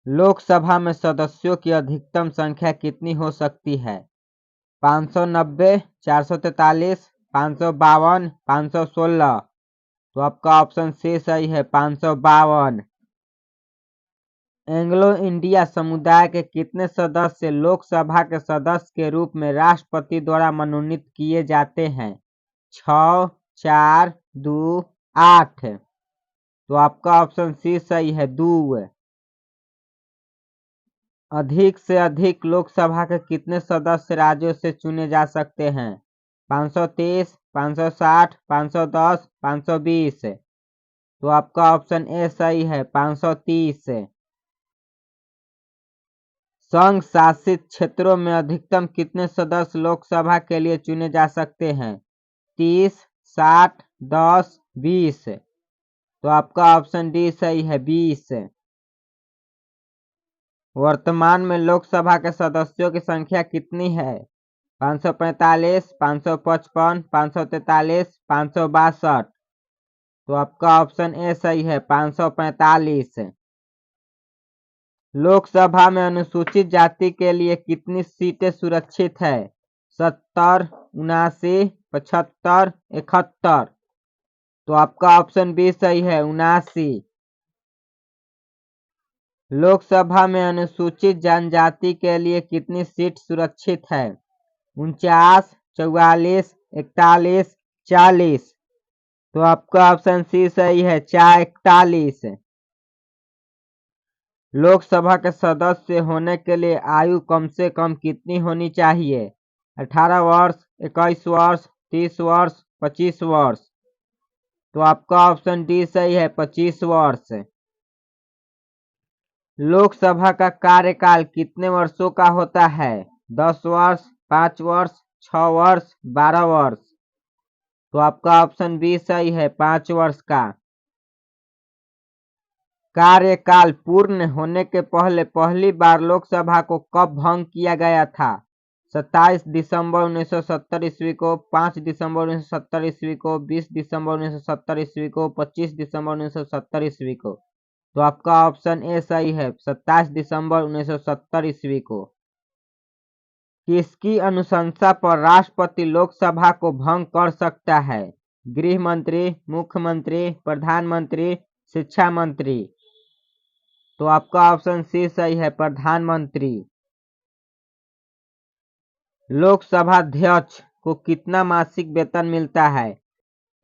लोकसभा में सदस्यों की अधिकतम संख्या कितनी हो सकती है? 590, 443, 552, 516। तो आपका ऑप्शन सी सही है, 552। एंग्लो इंडिया समुदाय के कितने सदस्य लोकसभा के सदस्य के रूप में राष्ट्रपति द्वारा मनोनीत किए जाते हैं? 6, 4, 2, 8। तो आपका ऑप्शन सी सही है, 2। अधिक से अधिक लोकसभा के कितने सदस्य राज्यों से चुने जा सकते हैं? 530, 560, 510, 520। तो आपका ऑप्शन ए सही है, 530। संघ शासित क्षेत्रों में अधिकतम कितने सदस्य लोकसभा के लिए चुने जा सकते हैं? 30, 60, 10, 20। तो आपका ऑप्शन डी सही है, 20। वर्तमान में लोकसभा के सदस्यों की संख्या कितनी है? 545, 555, 543, 562। तो आपका ऑप्शन ए सही है, 545। लोकसभा में अनुसूचित जाति के लिए कितनी सीटें सुरक्षित है? 70, 79, 75, 71। तो आपका ऑप्शन बी सही है, 79। लोकसभा में अनुसूचित जनजाति के लिए कितनी सीट सुरक्षित है? 49, 44, 41, 40। तो आपका ऑप्शन सी सही है, 41। लोकसभा के सदस्य होने के लिए आयु कम से कम कितनी होनी चाहिए? 18 वर्ष, 21 वर्ष, 30 वर्ष, 25 वर्ष। तो आपका ऑप्शन डी सही है, 25 वर्ष। लोकसभा का कार्यकाल कितने वर्षों का होता है? 10 वर्ष, 5 वर्ष, 6 वर्ष, 12 वर्ष। तो आपका ऑप्शन बी सही है, 5 वर्ष का। कार्यकाल पूर्ण होने के पहले पहली बार लोकसभा को कब भंग किया गया था? 27 दिसंबर 1970 ईस्वी को, 5 दिसंबर 1970 ईस्वी को, 20 दिसंबर 1970 ईस्वी को, 25 दिसंबर 1970 ईस्वी को। तो आपका ऑप्शन ए सही है, 27 दिसंबर 1970 ईस्वी को। किसकी अनुशंसा पर राष्ट्रपति लोकसभा को भंग कर सकता है? गृह मंत्री, मुख्यमंत्री, प्रधानमंत्री, शिक्षा मंत्री। तो आपका ऑप्शन सी सही है, प्रधानमंत्री। लोकसभा अध्यक्ष को कितना मासिक वेतन मिलता है?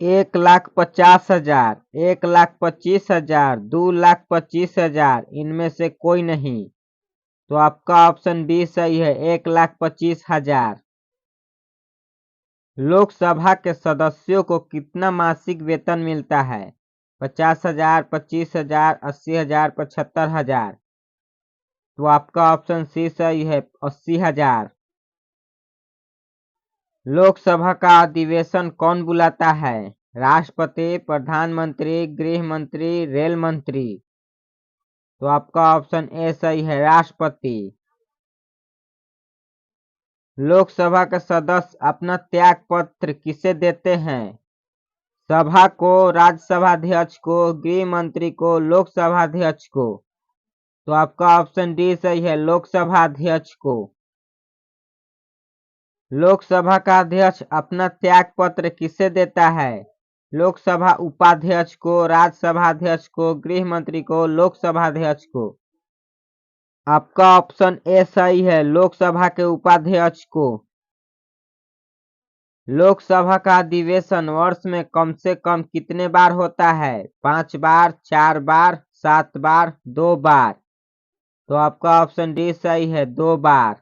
1,50,000, 1,25,000, 2,25,000। इनमें से कोई नहीं। तो आपका ऑप्शन बी सही है, 1,25,000। लोकसभा के सदस्यों को कितना मासिक वेतन मिलता है? 50,000, 25,000, 80,000, 75,000। तो आपका ऑप्शन सी सही है, 80,000। लोकसभा का अधिवेशन कौन बुलाता है? राष्ट्रपति, प्रधानमंत्री, गृह मंत्री, रेल मंत्री। तो आपका ऑप्शन ए सही है, राष्ट्रपति। लोकसभा के सदस्य अपना त्याग पत्र किसे देते हैं? सभा को, राज्यसभा अध्यक्ष को, गृह मंत्री को, लोकसभा अध्यक्ष को। तो आपका ऑप्शन डी सही है, लोकसभा अध्यक्ष को। लोकसभा का अध्यक्ष अपना त्याग पत्र किसे देता है? लोकसभा उपाध्यक्ष को, राज्यसभा अध्यक्ष को, गृह मंत्री को, लोकसभा अध्यक्ष को। आपका ऑप्शन ए सही है, लोकसभा के उपाध्यक्ष को। लोकसभा का अधिवेशन वर्ष में कम से कम कितने बार होता है? 5 बार, 4 बार, 7 बार, 2 बार। तो आपका ऑप्शन डी सही है, 2 बार।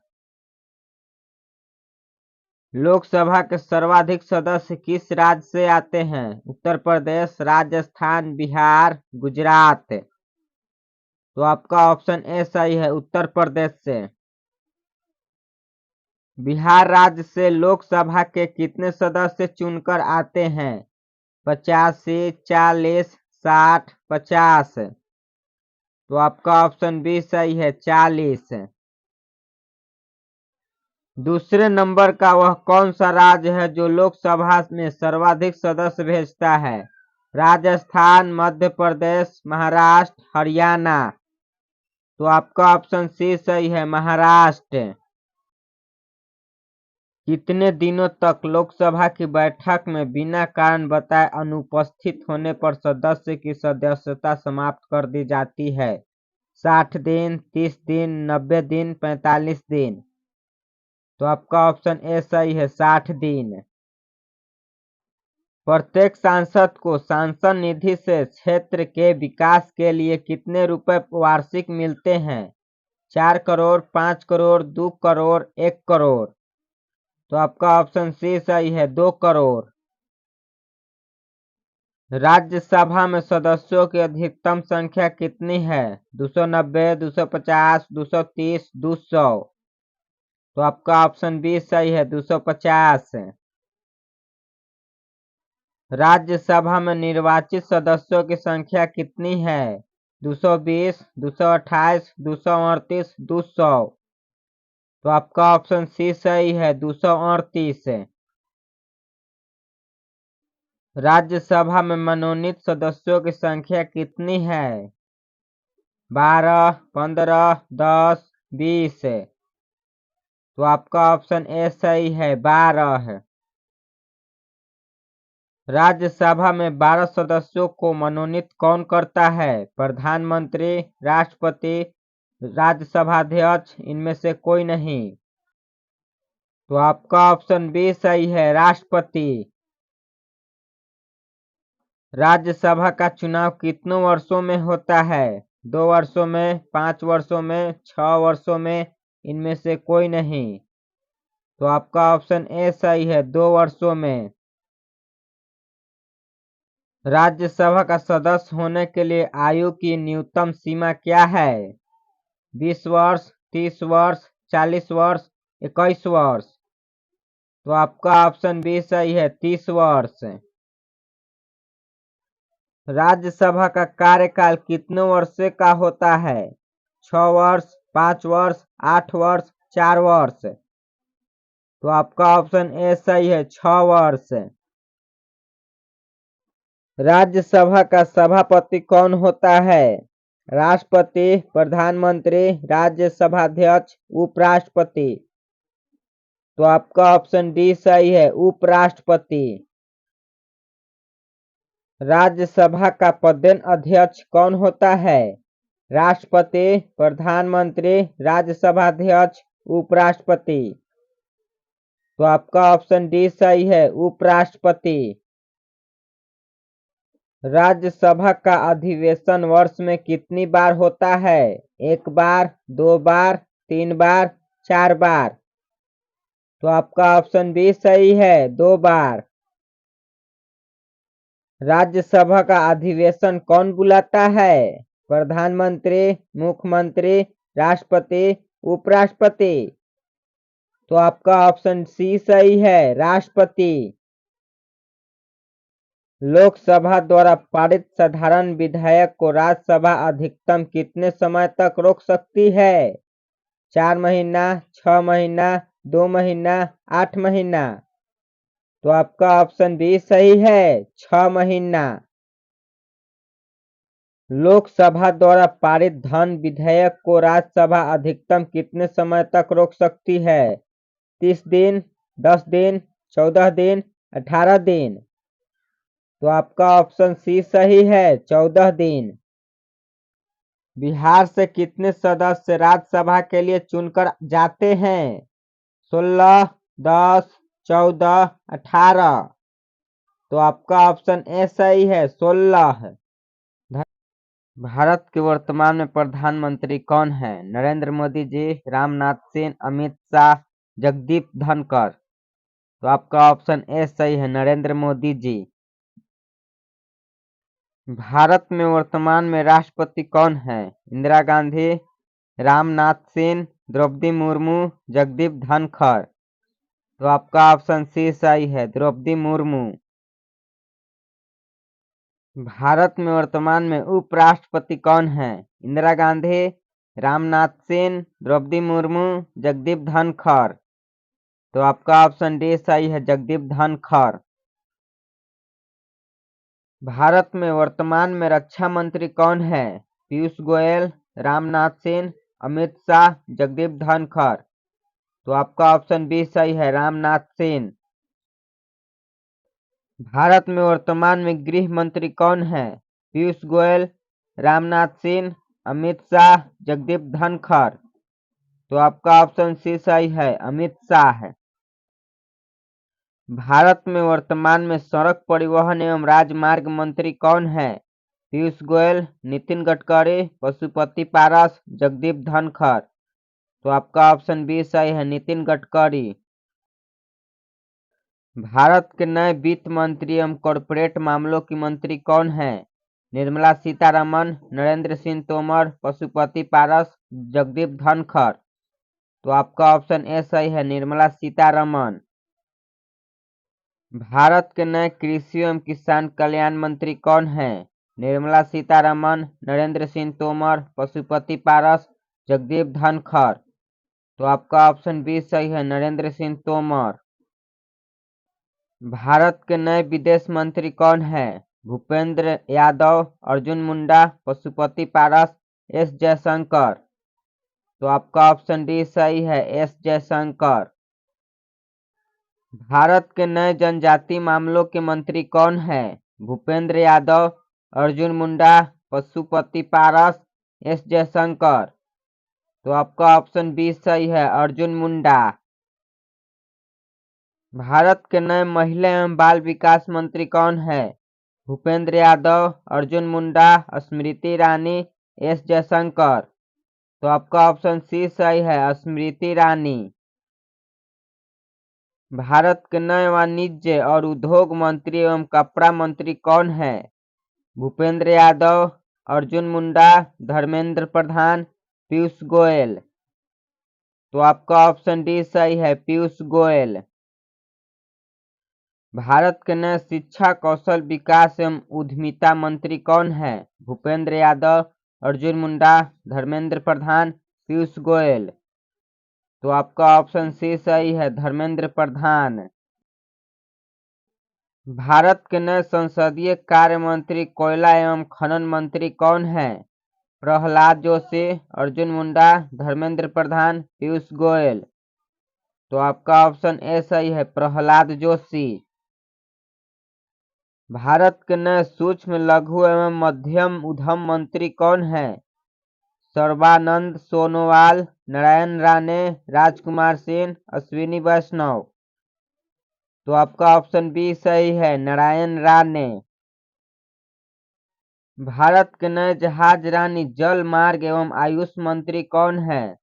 लोकसभा के सर्वाधिक सदस्य किस राज्य से आते हैं? उत्तर प्रदेश, राजस्थान, बिहार, गुजरात। तो आपका ऑप्शन ए सही है, उत्तर प्रदेश से। बिहार राज्य से लोकसभा के कितने सदस्य चुनकर आते हैं? 85, 40, 60, 50। तो आपका ऑप्शन बी सही है, 40। दूसरे नंबर का वह कौन सा राज्य है जो लोकसभा में सर्वाधिक सदस्य भेजता है? राजस्थान, मध्य प्रदेश, महाराष्ट्र, हरियाणा। तो आपका ऑप्शन सी सही है, महाराष्ट्र। कितने दिनों तक लोकसभा की बैठक में बिना कारण बताए अनुपस्थित होने पर सदस्य की सदस्यता समाप्त कर दी जाती है? 60 दिन, 30 दिन, 90 दिन, 45 दिन। तो आपका ऑप्शन ए सही है, 60 दिन। प्रत्येक सांसद को सांसद निधि से क्षेत्र के विकास के लिए कितने रुपए वार्षिक मिलते हैं? 4 करोड़, 5 करोड़, 2 करोड़, 1 करोड़। तो आपका ऑप्शन सी सही है, 2 करोड़। राज्यसभा में सदस्यों की अधिकतम संख्या कितनी है? 290, 250, 230, 200। तो आपका ऑप्शन बी सही है, 250। राज्यसभा में निर्वाचित सदस्यों की संख्या कितनी है? 220, 228, 238, 200। तो आपका ऑप्शन सी सही है, 238। राज्यसभा में मनोनीत सदस्यों की संख्या कितनी है? 12, 15, 10, 20। तो आपका ऑप्शन ए सही है, 12। राज्यसभा में 12 सदस्यों को मनोनीत कौन करता है? प्रधानमंत्री, राष्ट्रपति, राज्यसभा अध्यक्ष, इनमें से कोई नहीं। तो आपका ऑप्शन बी सही है, राष्ट्रपति। राज्यसभा का चुनाव कितनों वर्षों में होता है? 2 वर्षों में, 5 वर्षों में, 6 वर्षों में, इनमें से कोई नहीं। तो आपका ऑप्शन ए सही है, 2 वर्षों में। राज्यसभा का सदस्य होने के लिए आयु की न्यूनतम सीमा क्या है? 20 वर्ष, 30 वर्ष, 40 वर्ष, 21 वर्ष। तो आपका ऑप्शन बी सही है, 30 वर्ष। राज्यसभा का कार्यकाल कितने वर्ष का होता है? 6 वर्ष, 5 वर्ष, 8 वर्ष, 4 वर्ष। तो आपका ऑप्शन ए सही है, 6 वर्ष। राज्यसभा का सभापति कौन होता है? राष्ट्रपति, प्रधानमंत्री, राज्यसभा अध्यक्ष, उपराष्ट्रपति। तो आपका ऑप्शन डी सही है, उपराष्ट्रपति। राज्यसभा का पदेन अध्यक्ष कौन होता है? राष्ट्रपति, प्रधानमंत्री, राज्यसभा अध्यक्ष, उपराष्ट्रपति। तो आपका ऑप्शन डी सही है, उपराष्ट्रपति। राज्यसभा का अधिवेशन वर्ष में कितनी बार होता है? 1 बार, 2 बार, 3 बार, 4 बार। तो आपका ऑप्शन बी सही है, 2 बार। राज्यसभा का अधिवेशन कौन बुलाता है? प्रधानमंत्री, मुख्यमंत्री, राष्ट्रपति, उपराष्ट्रपति। तो आपका ऑप्शन सी सही है, राष्ट्रपति। लोकसभा द्वारा पारित साधारण विधेयक को राज्यसभा अधिकतम कितने समय तक रोक सकती है? 4 महीना, 6 महीना, 2 महीना, 8 महीना। तो आपका ऑप्शन बी सही है, 6 महीना। लोकसभा द्वारा पारित धन विधेयक को राज्यसभा अधिकतम कितने समय तक रोक सकती है? 30 दिन, 10 दिन, 14 दिन, 18 दिन। तो आपका ऑप्शन सी सही है, 14 दिन। बिहार से कितने सदस्य राज्यसभा के लिए चुनकर जाते हैं? 16, 10, 14, 18। तो आपका ऑप्शन ए सही है, 16। भारत के वर्तमान में प्रधानमंत्री कौन है? नरेंद्र मोदी जी, रामनाथ सिंह, अमित शाह, जगदीप धनखड़। तो आपका ऑप्शन ए सही है, नरेंद्र मोदी जी। भारत में वर्तमान में राष्ट्रपति कौन है? इंदिरा गांधी, रामनाथ सिंह, द्रौपदी मुर्मू, जगदीप धनखड़। तो आपका ऑप्शन सी सही है, द्रौपदी मुर्मू। भारत में वर्तमान में उपराष्ट्रपति कौन है? इंदिरा गांधी, रामनाथ सिंह, द्रौपदी मुर्मू, जगदीप धनखड़। तो आपका ऑप्शन डी सही है, जगदीप धनखड़। भारत में वर्तमान में रक्षा मंत्री कौन है? पीयूष गोयल, रामनाथ सिंह, अमित शाह, जगदीप धनखड़। तो आपका ऑप्शन बी सही है, रामनाथ सिंह। भारत में वर्तमान में गृह मंत्री कौन है? पीयूष गोयल, रामनाथ सिंह, अमित शाह, जगदीप धनखड़। तो आपका ऑप्शन सी सही है, अमित शाह है। भारत में वर्तमान में सड़क परिवहन एवं राजमार्ग मंत्री कौन है? पीयूष गोयल, नितिन गडकरी, पशुपति पारस, जगदीप धनखड़। तो आपका ऑप्शन बी सही है, नितिन गडकरी। भारत के नए वित्त मंत्री एवं कॉरपोरेट मामलों की मंत्री कौन है? निर्मला सीतारमण, नरेंद्र सिंह तोमर, पशुपति पारस, जगदीप धनखड़। तो आपका ऑप्शन ए सही है, निर्मला सीतारमण। भारत के नए कृषि एवं किसान कल्याण मंत्री कौन है? निर्मला सीतारमण, नरेंद्र सिंह तोमर, पशुपति पारस, जगदीप धनखड़। तो आपका ऑप्शन बी सही है, नरेंद्र सिंह तोमर। भारत के नए विदेश मंत्री कौन है? भूपेंद्र यादव, अर्जुन मुंडा, पशुपति पारस, एस जयशंकर। तो आपका ऑप्शन डी सही है, एस जयशंकर। भारत के नए जनजाति मामलों के मंत्री कौन है? भूपेंद्र यादव, अर्जुन मुंडा, पशुपति पारस, एस जयशंकर। तो आपका ऑप्शन बी सही है, अर्जुन मुंडा। भारत के नए महिला एवं बाल विकास मंत्री कौन है? भूपेंद्र यादव, अर्जुन मुंडा, स्मृति ईरानी, एस जयशंकर। तो आपका ऑप्शन सी सही है, स्मृति ईरानी। भारत के नए वाणिज्य और उद्योग मंत्री एवं कपड़ा मंत्री कौन है? भूपेंद्र यादव, अर्जुन मुंडा, धर्मेंद्र प्रधान, पीयूष गोयल। तो आपका ऑप्शन डी सही है, पीयूष गोयल। भारत के नए शिक्षा, कौशल विकास एवं उद्यमिता मंत्री कौन है? भूपेंद्र यादव, अर्जुन मुंडा, धर्मेंद्र प्रधान, पीयूष गोयल। तो आपका ऑप्शन सी सही है, धर्मेंद्र प्रधान। भारत के नए संसदीय कार्य मंत्री, कोयला एवं खनन मंत्री कौन है? प्रहलाद जोशी, अर्जुन मुंडा, धर्मेंद्र प्रधान, पीयूष गोयल। तो आपका ऑप्शन ए सही है, प्रहलाद जोशी। भारत के नए सूक्ष्म लघु एवं मध्यम उद्यम मंत्री कौन है? सर्बानंद सोनोवाल, नारायण राणे, राजकुमार सिंह, अश्विनी वैष्णव। तो आपका ऑप्शन बी सही है, नारायण राणे। भारत के नए जहाज रानी जल मार्ग एवं आयुष मंत्री कौन है?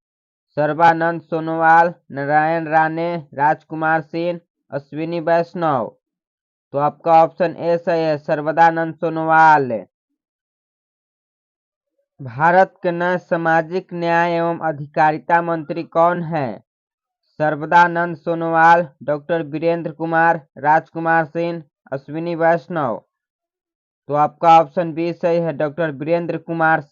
सर्बानंद सोनोवाल, नारायण राणे, राजकुमार सिंह, अश्विनी वैष्णव। तो आपका ऑप्शन ए सही है, सर्वदानंद सोनोवाल। भारत के नए सामाजिक न्याय एवं अधिकारिता मंत्री कौन है? सर्वदानंद सोनोवाल, डॉक्टर वीरेंद्र कुमार, राजकुमार सिंह, अश्विनी वैष्णव। तो आपका ऑप्शन बी सही है, डॉक्टर वीरेंद्र कुमार।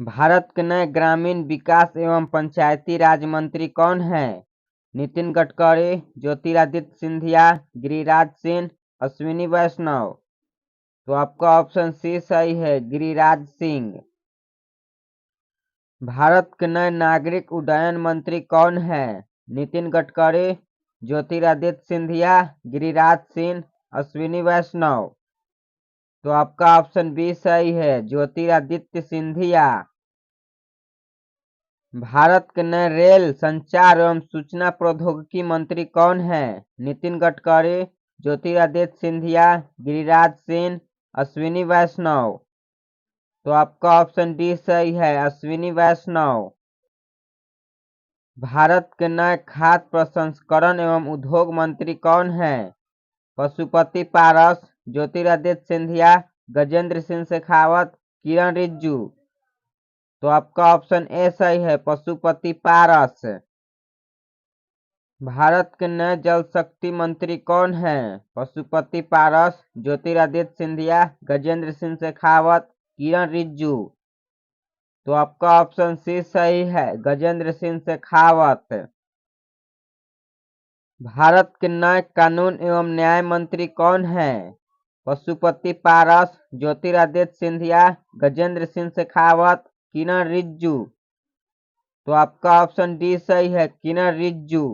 भारत के नए ग्रामीण विकास एवं पंचायती राज मंत्री कौन है? नितिन गडकरी, ज्योतिरादित्य सिंधिया, गिरिराज सिंह, अश्विनी वैष्णव। तो आपका ऑप्शन सी सही है, गिरिराज सिंह। भारत के नए नागरिक उड्डयन मंत्री कौन है? नितिन गडकरी, ज्योतिरादित्य सिंधिया, गिरिराज सिंह, अश्विनी वैष्णव। तो आपका ऑप्शन बी सही है, ज्योतिरादित्य सिंधिया। भारत के नए रेल, संचार एवं सूचना प्रौद्योगिकी मंत्री कौन है? नितिन गडकरी, ज्योतिरादित्य सिंधिया, गिरिराज सिंह, अश्विनी वैष्णव। तो आपका ऑप्शन डी सही है, अश्विनी वैष्णव। भारत के नए खाद्य प्रसंस्करण एवं उद्योग मंत्री कौन है? पशुपति पारस, ज्योतिरादित्य सिंधिया, गजेंद्र सिंह शेखावत, किरण रिजिजू। तो आपका ऑप्शन ए सही है, पशुपति पारस। भारत के नए जल शक्ति मंत्री कौन है? पशुपति पारस, ज्योतिरादित्य सिंधिया, गजेंद्र सिंह शेखावत, किरण रिजिजू। तो आपका ऑप्शन सी सही है, गजेंद्र सिंह शेखावत। भारत के नए कानून एवं न्याय मंत्री कौन है? पशुपति पारस, ज्योतिरादित्य सिंधिया, गजेंद्र सिंह शेखावत, किरण रिजिजू। तो आपका ऑप्शन डी सही है, किरण रिजिजू।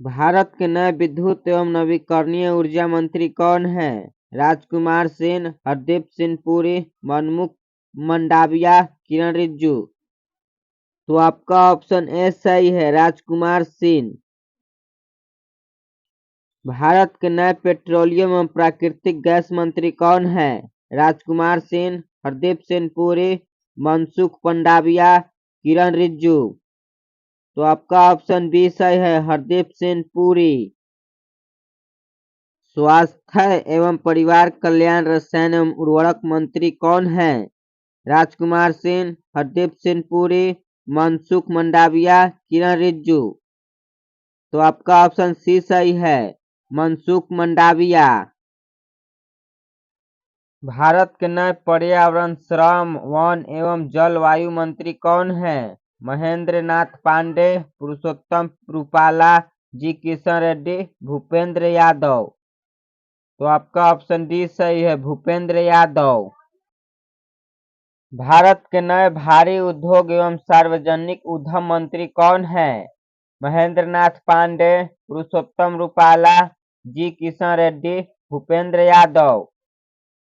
भारत के नए विद्युत एवं नवीकरणीय ऊर्जा मंत्री कौन है? राजकुमार सिंह, हरदीप सिंह पुरी, मनमुख मंडाविया, किरण रिजिजू। तो आपका ऑप्शन ए सही है, राजकुमार सिंह। भारत के नए पेट्रोलियम एवं प्राकृतिक गैस मंत्री कौन है? राजकुमार सिंह, हरदीप सिंह पुरी, मनसुख मंडाविया, किरण रिजिजू। तो आपका ऑप्शन बी सही है, हरदीप सिंह पुरी। स्वास्थ्य एवं परिवार कल्याण रसायन एवं उर्वरक मंत्री कौन है? राजकुमार सिंह, हरदीप सिंह पुरी, मनसुख मंडाविया, किरण रिजिजू। तो आपका ऑप्शन सी सही है, मनसुख मंडाविया। भारत के नए पर्यावरण, श्रम, वन एवं जलवायु मंत्री कौन है? महेंद्र नाथ पांडे, पुरुषोत्तम रूपाला, जी किशन रेड्डी, भूपेंद्र यादव। तो आपका ऑप्शन डी सही है, भूपेंद्र यादव। भारत के नए भारी उद्योग एवं सार्वजनिक उद्यम मंत्री कौन है? महेंद्र नाथ पांडे, पुरुषोत्तम रूपाला, जी किशन रेड्डी, भूपेंद्र यादव।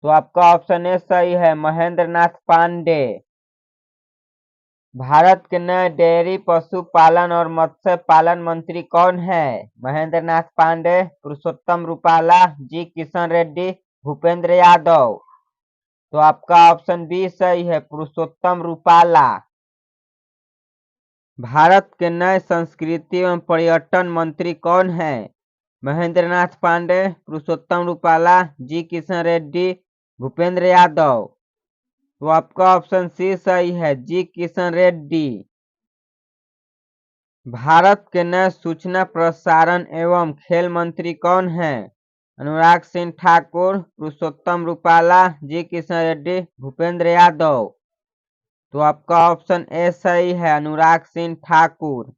तो आपका ऑप्शन ए सही है, महेंद्र नाथ पांडे। भारत के नए डेयरी पशुपालन और मत्स्य पालन मंत्री कौन है? महेंद्र नाथ पांडे, पुरुषोत्तम रूपाला, जी किशन रेड्डी, भूपेंद्र यादव। तो आपका ऑप्शन बी सही है, पुरुषोत्तम रूपाला। भारत के नए संस्कृति एवं पर्यटन मंत्री कौन है? महेंद्र नाथ पांडे, पुरुषोत्तम रूपाला, जी किशन रेड्डी, भूपेंद्र यादव। तो आपका ऑप्शन सी सही है, जी किशन रेड्डी। भारत के नए सूचना प्रसारण एवं खेल मंत्री कौन है? अनुराग सिंह ठाकुर, पुरुषोत्तम रूपाला, जी किशन रेड्डी, भूपेंद्र यादव। तो आपका ऑप्शन ए सही है, अनुराग सिंह ठाकुर।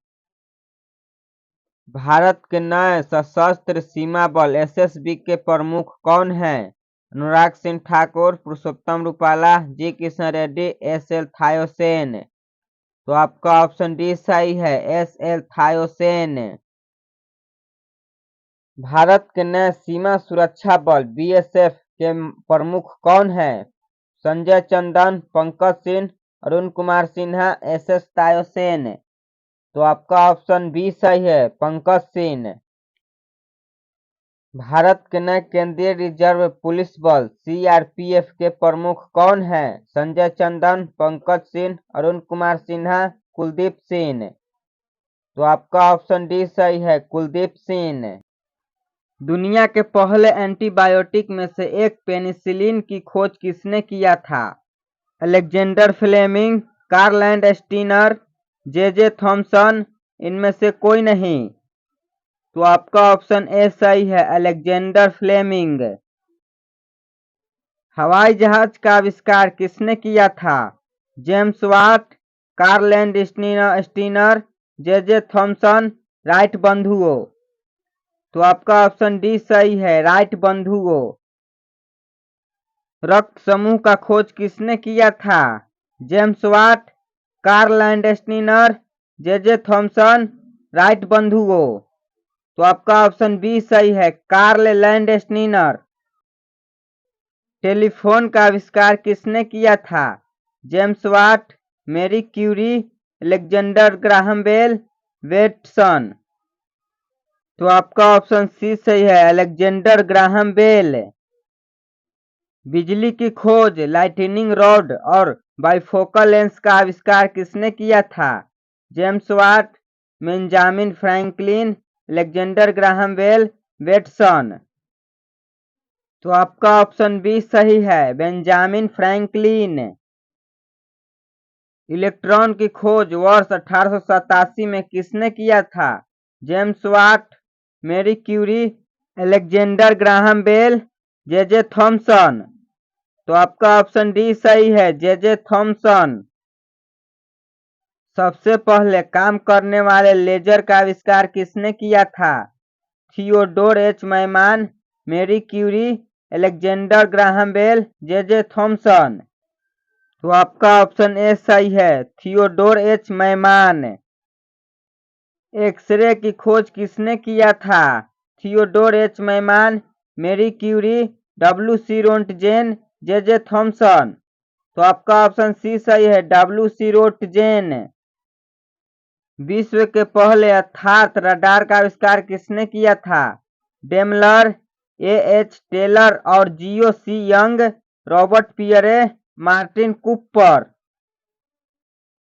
भारत के नए सशस्त्र सीमा बल एसएसबी के प्रमुख कौन है? अनुराग सिंह ठाकुर, पुरुषोत्तम रूपाला, जी किशन रेड्डी, एसएल थायोसेन। तो आपका ऑप्शन डी सही है, एसएल थायोसेन। भारत के नए सीमा सुरक्षा बल बीएसएफ के प्रमुख कौन है? संजय चंदन, पंकज सिंह, अरुण कुमार सिन्हा, एसएस थायोसेन। तो आपका ऑप्शन बी सही है, पंकज सिंह। भारत के नए केंद्रीय रिजर्व पुलिस बल सीआरपीएफ के प्रमुख कौन है? संजय चंदन, पंकज सिंह, अरुण कुमार सिन्हा, कुलदीप सिंह। तो आपका ऑप्शन डी सही है, कुलदीप सिंह। दुनिया के पहले एंटीबायोटिक में से एक पेनिसिलिन की खोज किसने किया था? Alexander Fleming, Karl Landsteiner, J Thomson, इनमें से कोई नहीं। तो आपका ऑप्शन ए सही है, अलेक्जेंडर फ्लेमिंग। हवाई जहाज का आविष्कार किसने किया था? James Watt, Karl Landsteiner, J Thomson, Wright बंधुओं। तो आपका ऑप्शन डी सही है, राइट बंधुओं। रक्त समूह का खोज किसने किया था? James Watt, Karl Landsteiner, J Thomson, Wright बंधुओं। तो आपका ऑप्शन बी सही है, कार्ल लैंडस्टीनर। टेलीफोन का आविष्कार किसने किया था? James Watt, Marie Curie, Alexander Graham Bell, Watson. तो आपका ऑप्शन सी सही है, अलेक्जेंडर ग्राहम बेल। बिजली की खोज, लाइटनिंग रॉड और बाइफोकल लेंस का आविष्कार किसने किया था? James Watt, Benjamin Franklin, Alexander Graham Bell, Watson. तो आपका ऑप्शन बी सही है, बेंजामिन फ्रैंकलिन। इलेक्ट्रॉन की खोज वर्ष 1887 में किसने किया था? James Watt, Marie Curie, Alexander Graham Bell, J Thomson. तो आपका ऑप्शन डी सही है, जे थॉमसन। सबसे पहले काम करने वाले लेजर का आविष्कार किसने किया था? Theodore H Maiman, Marie Curie, Alexander Graham Bell, J Thomson. तो आपका ऑप्शन ए सही है, थियोडोर एच मैमान। एक्सरे की खोज किसने किया था? Theodore H Maiman, Marie Curie, W.C. रोंटगेन, जे थॉमसन। तो आपका ऑप्शन सी सही है, W.C. रोंटगेन। विश्व के पहले अर्थात रडार का आविष्कार किसने किया था? Daimler, A.H. टेलर और G.O.C. Young, Robert Pierre, Martin Cooper.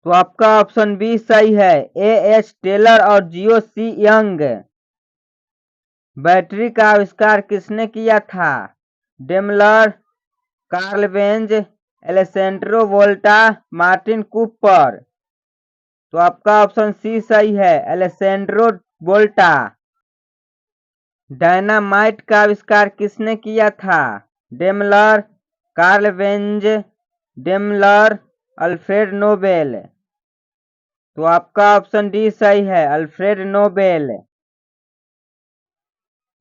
तो आपका ऑप्शन बी सही है, A.H. टेलर और G.O.C. यंग। बैटरी का आविष्कार किसने किया था? Daimler, Karl Benz, Alessandro Volta, Martin Cooper. तो आपका ऑप्शन सी सही है, एलेसेंड्रो वोल्टा। डायनामाइट का आविष्कार किसने किया था? Daimler, Karl Benz, Daimler, Alfred Nobel. तो आपका ऑप्शन डी सही है, अल्फ्रेड नोबेल।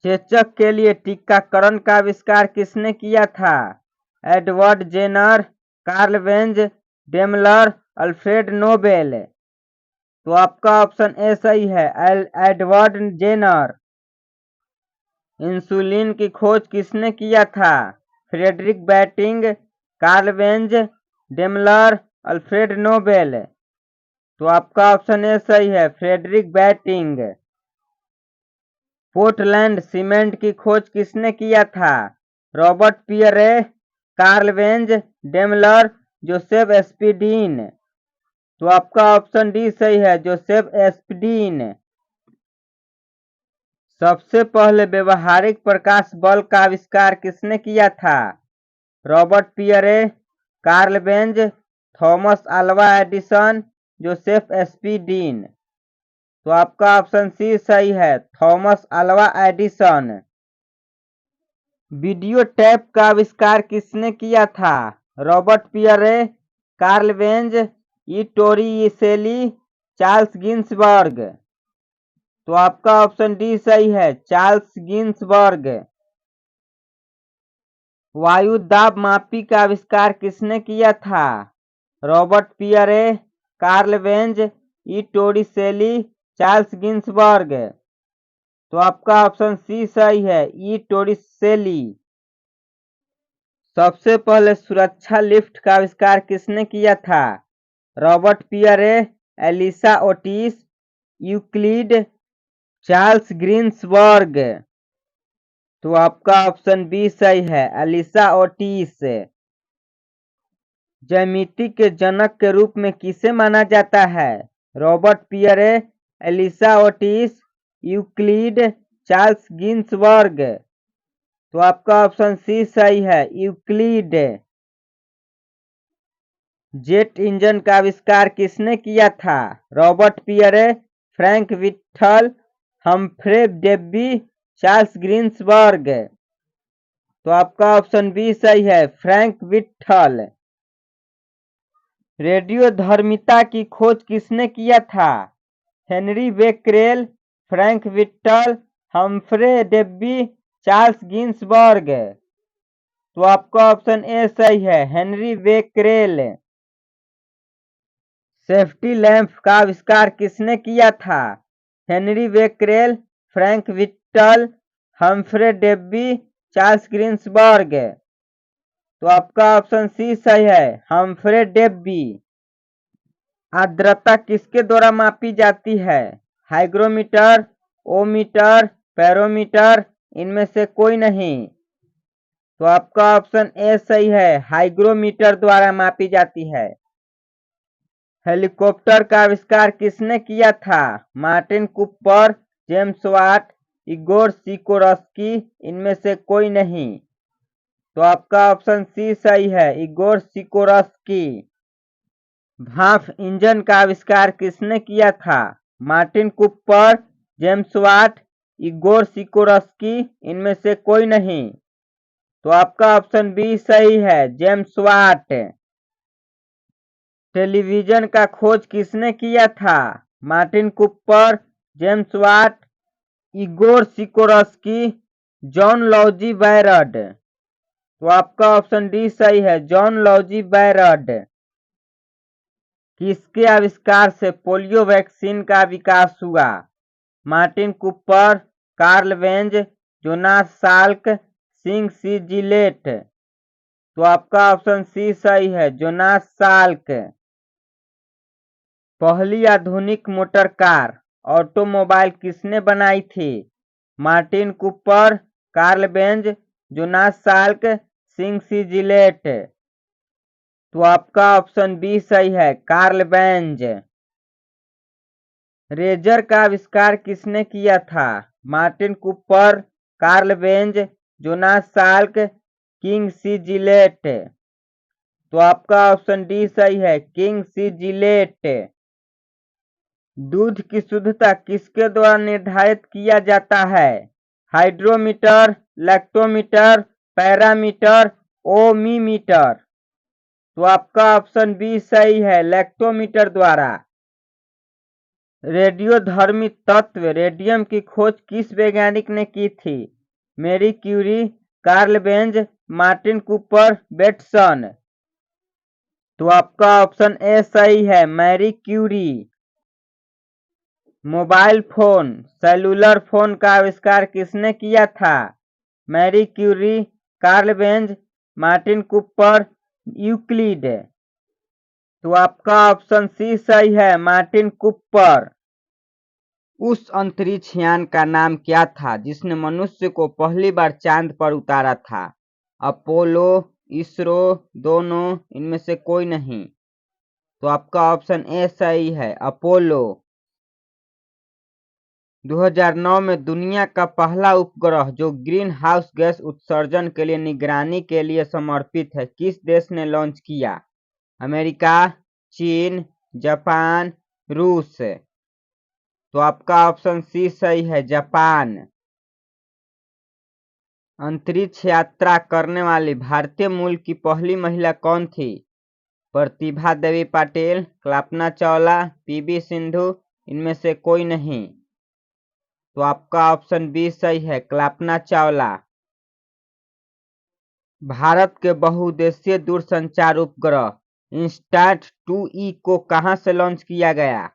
चेचक के लिए टीकाकरण का आविष्कार किसने किया था? Edward Jenner, Karl Benz, Daimler, Alfred Nobel. तो आपका ऑप्शन ए सही है, एडवर्ड जेनर। इंसुलिन की खोज किसने किया था? Frederick Banting, Karl Benz, Daimler, Alfred Nobel. तो आपका ऑप्शन ए सही है, फ्रेडरिक बैटिंग। पोर्टलैंड सीमेंट की खोज किसने किया था? Robert Pierre, Karl Benz, Daimler, Joseph Aspdin. तो आपका ऑप्शन डी सही है, जोसेफ एस्पिडीन। सबसे पहले व्यवहारिक प्रकाश बल्ब का आविष्कार किसने किया था? Robert Pierre, Karl Benz, Thomas Alva Edison, Joseph Aspdin. तो आपका ऑप्शन सी सही है, Thomas Alva Edison. Video tape का आविष्कार किसने किया था? Robert Pierre, Karl Benz, E Torricelli, Charles Ginsburg. तो आपका ऑप्शन डी सही है, चार्ल्स गिन्सबर्ग। वायु दाब मापी का आविष्कार किसने किया था? Robert Pierre, Karl Benz, E Torricelli, Charles Ginsburg. तो आपका ऑप्शन सी सही है, ई टोरिसेली। सबसे पहले सुरक्षा लिफ्ट का आविष्कार किसने किया था? Robert Pierre, Elisha Otis, Euclid, Charles Greensburg. तो आपका ऑप्शन बी सही है, एलिसा ओटिस। ज्यामिति के जनक के रूप में किसे माना जाता है? Robert Pierre, Elisha Otis, Euclid, Charles Ginsburg. तो आपका ऑप्शन सी सही है, यूक्लिड। जेट इंजन का आविष्कार किसने किया था? Robert Pierre, Frank Whittle, Humphry Davy, Charles Greensburg. तो आपका ऑप्शन बी सही है, फ्रैंक विट्ठल। रेडियोधर्मिता की खोज किसने किया था? Henri Becquerel, Frank Whittle, Humphry Davy, Charles Ginsburg. तो आपका ऑप्शन ए सही है, हेनरी बेक्रेल। सेफ्टी लैंप का आविष्कार किसने किया था? Henri Becquerel, Frank Whittle, Humphry Davy, Charles Greensburg. तो आपका ऑप्शन सी सही है, हम्फ्रे डेवी। आर्द्रता किसके द्वारा मापी जाती है? हाइग्रोमीटर, ओमीटर, पैरोमीटर, इनमें से कोई नहीं। तो आपका ऑप्शन ए सही है, हाइग्रोमीटर द्वारा मापी जाती है। हेलीकॉप्टर का आविष्कार किसने किया था? Martin Cooper, James Watt, Igor Sikorsky, इनमें से कोई नहीं। तो आपका ऑप्शन सी सही है, इगोर सिकोरस्की। भाप इंजन का आविष्कार किसने किया था? Martin Cooper, James Watt, Igor Sikorsky, इनमें से कोई नहीं। तो आपका ऑप्शन बी सही है, जेम्स वाट। टेलीविजन का खोज किसने किया था? Martin Cooper, James Watt, Igor Sikorsky, John Logie Baird. तो आपका ऑप्शन डी सही है, जॉन लॉजी बैरड। किसके आविष्कार से पोलियो वैक्सीन का विकास हुआ? Martin Cooper, Karl Benz, Jonas Salk, King C Gillette. तो आपका ऑप्शन सी सही है, जोनास साल्क। पहली आधुनिक मोटर कार ऑटोमोबाइल किसने बनाई थी? Martin Cooper, Karl Benz, Jonas Salk, King C Gillette. तो आपका ऑप्शन बी सही है, कार्ल बेंज। रेजर का आविष्कार किसने किया था? Martin Cooper, Karl Benz, Jonas Salk, King C Gillette. तो आपका ऑप्शन डी सही है, किंग सी जिलेट। दूध की शुद्धता किसके द्वारा निर्धारित किया जाता है? Hydrometer, lactometer, parameter, ohmmeter. तो आपका ऑप्शन बी सही है, लैक्टोमीटर द्वारा। रेडियोधर्मी तत्व रेडियम की खोज किस वैज्ञानिक ने की थी? Marie Curie, Karl Benz, Martin Cooper, Bateson. तो आपका ऑप्शन ए सही है, Marie Curie. Mobile phone cellular phone का आविष्कार किसने किया था? Marie Curie, Karl Benz, Martin Cooper, Euclid. तो आपका ऑप्शन सी सही है, मार्टिन कूपर। उस अंतरिक्ष यान का नाम क्या था जिसने मनुष्य को पहली बार चांद पर उतारा था? अपोलो, इसरो, दोनों, इनमें से कोई नहीं। तो आपका ऑप्शन ए सही है, अपोलो। 2009 में दुनिया का पहला उपग्रह जो ग्रीन हाउस गैस उत्सर्जन के लिए निगरानी के लिए समर्पित है, किस देश ने लॉन्च किया? अमेरिका, चीन, जापान, रूस। तो आपका ऑप्शन सी सही है, जापान। अंतरिक्ष यात्रा करने वाली भारतीय मूल की पहली महिला कौन थी? प्रतिभा देवी पाटिल, कल्पना चावला, पीवी सिंधु, इनमें से कोई नहीं। तो आपका ऑप्शन बी सही है, कल्पना चावला। भारत के बहुउद्देशीय दूरसंचार उपग्रह इंस्टाट 2E को कहां से लॉन्च किया गया?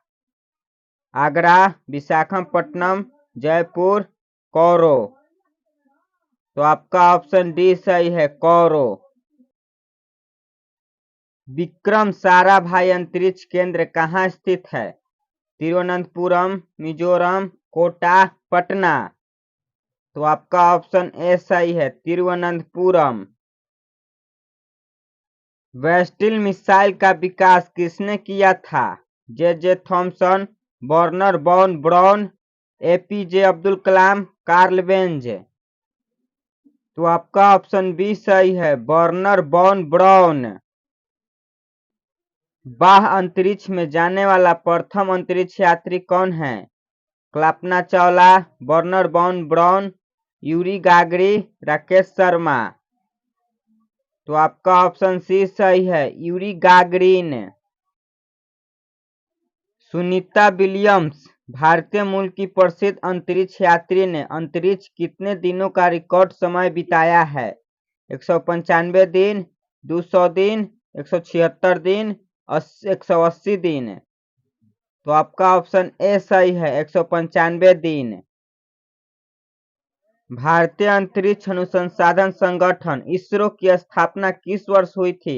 आगरा, विशाखापट्टनम, जयपुर, कौरो। तो आपका ऑप्शन डी सही है, कौरो। विक्रम साराभाई अंतरिक्ष केंद्र कहाँ स्थित है? तिरुवनंतपुरम, मिजोरम, कोटा, पटना। तो आपका ऑप्शन ए सही है, तिरुवनंतपुरम। वेस्टिल मिसाइल का विकास किसने किया था? J Thomson, Wernher von Braun, APJ Abdul Kalam, Karl Benz. तो आपका ऑप्शन बी सही है, वर्नर बॉन ब्राउन। बाह्य अंतरिक्ष में जाने वाला प्रथम अंतरिक्ष यात्री कौन है? Kalpana Chawla, Wernher von Braun, Yuri Gagarin, Rakesh Sharma. तो आपका ऑप्शन सी सही है, यूरी गागरिन। सुनीता विलियम्स भारतीय मूल की प्रसिद्ध अंतरिक्ष यात्री ने अंतरिक्ष कितने दिनों का रिकॉर्ड समय बिताया है? 195 दिन, 200 दिन, 176 दिन, 180 दिन। तो आपका ऑप्शन ए सही है, 195 दिन। भारतीय अंतरिक्ष अनुसंधान संगठन इसरो की स्थापना किस वर्ष हुई थी?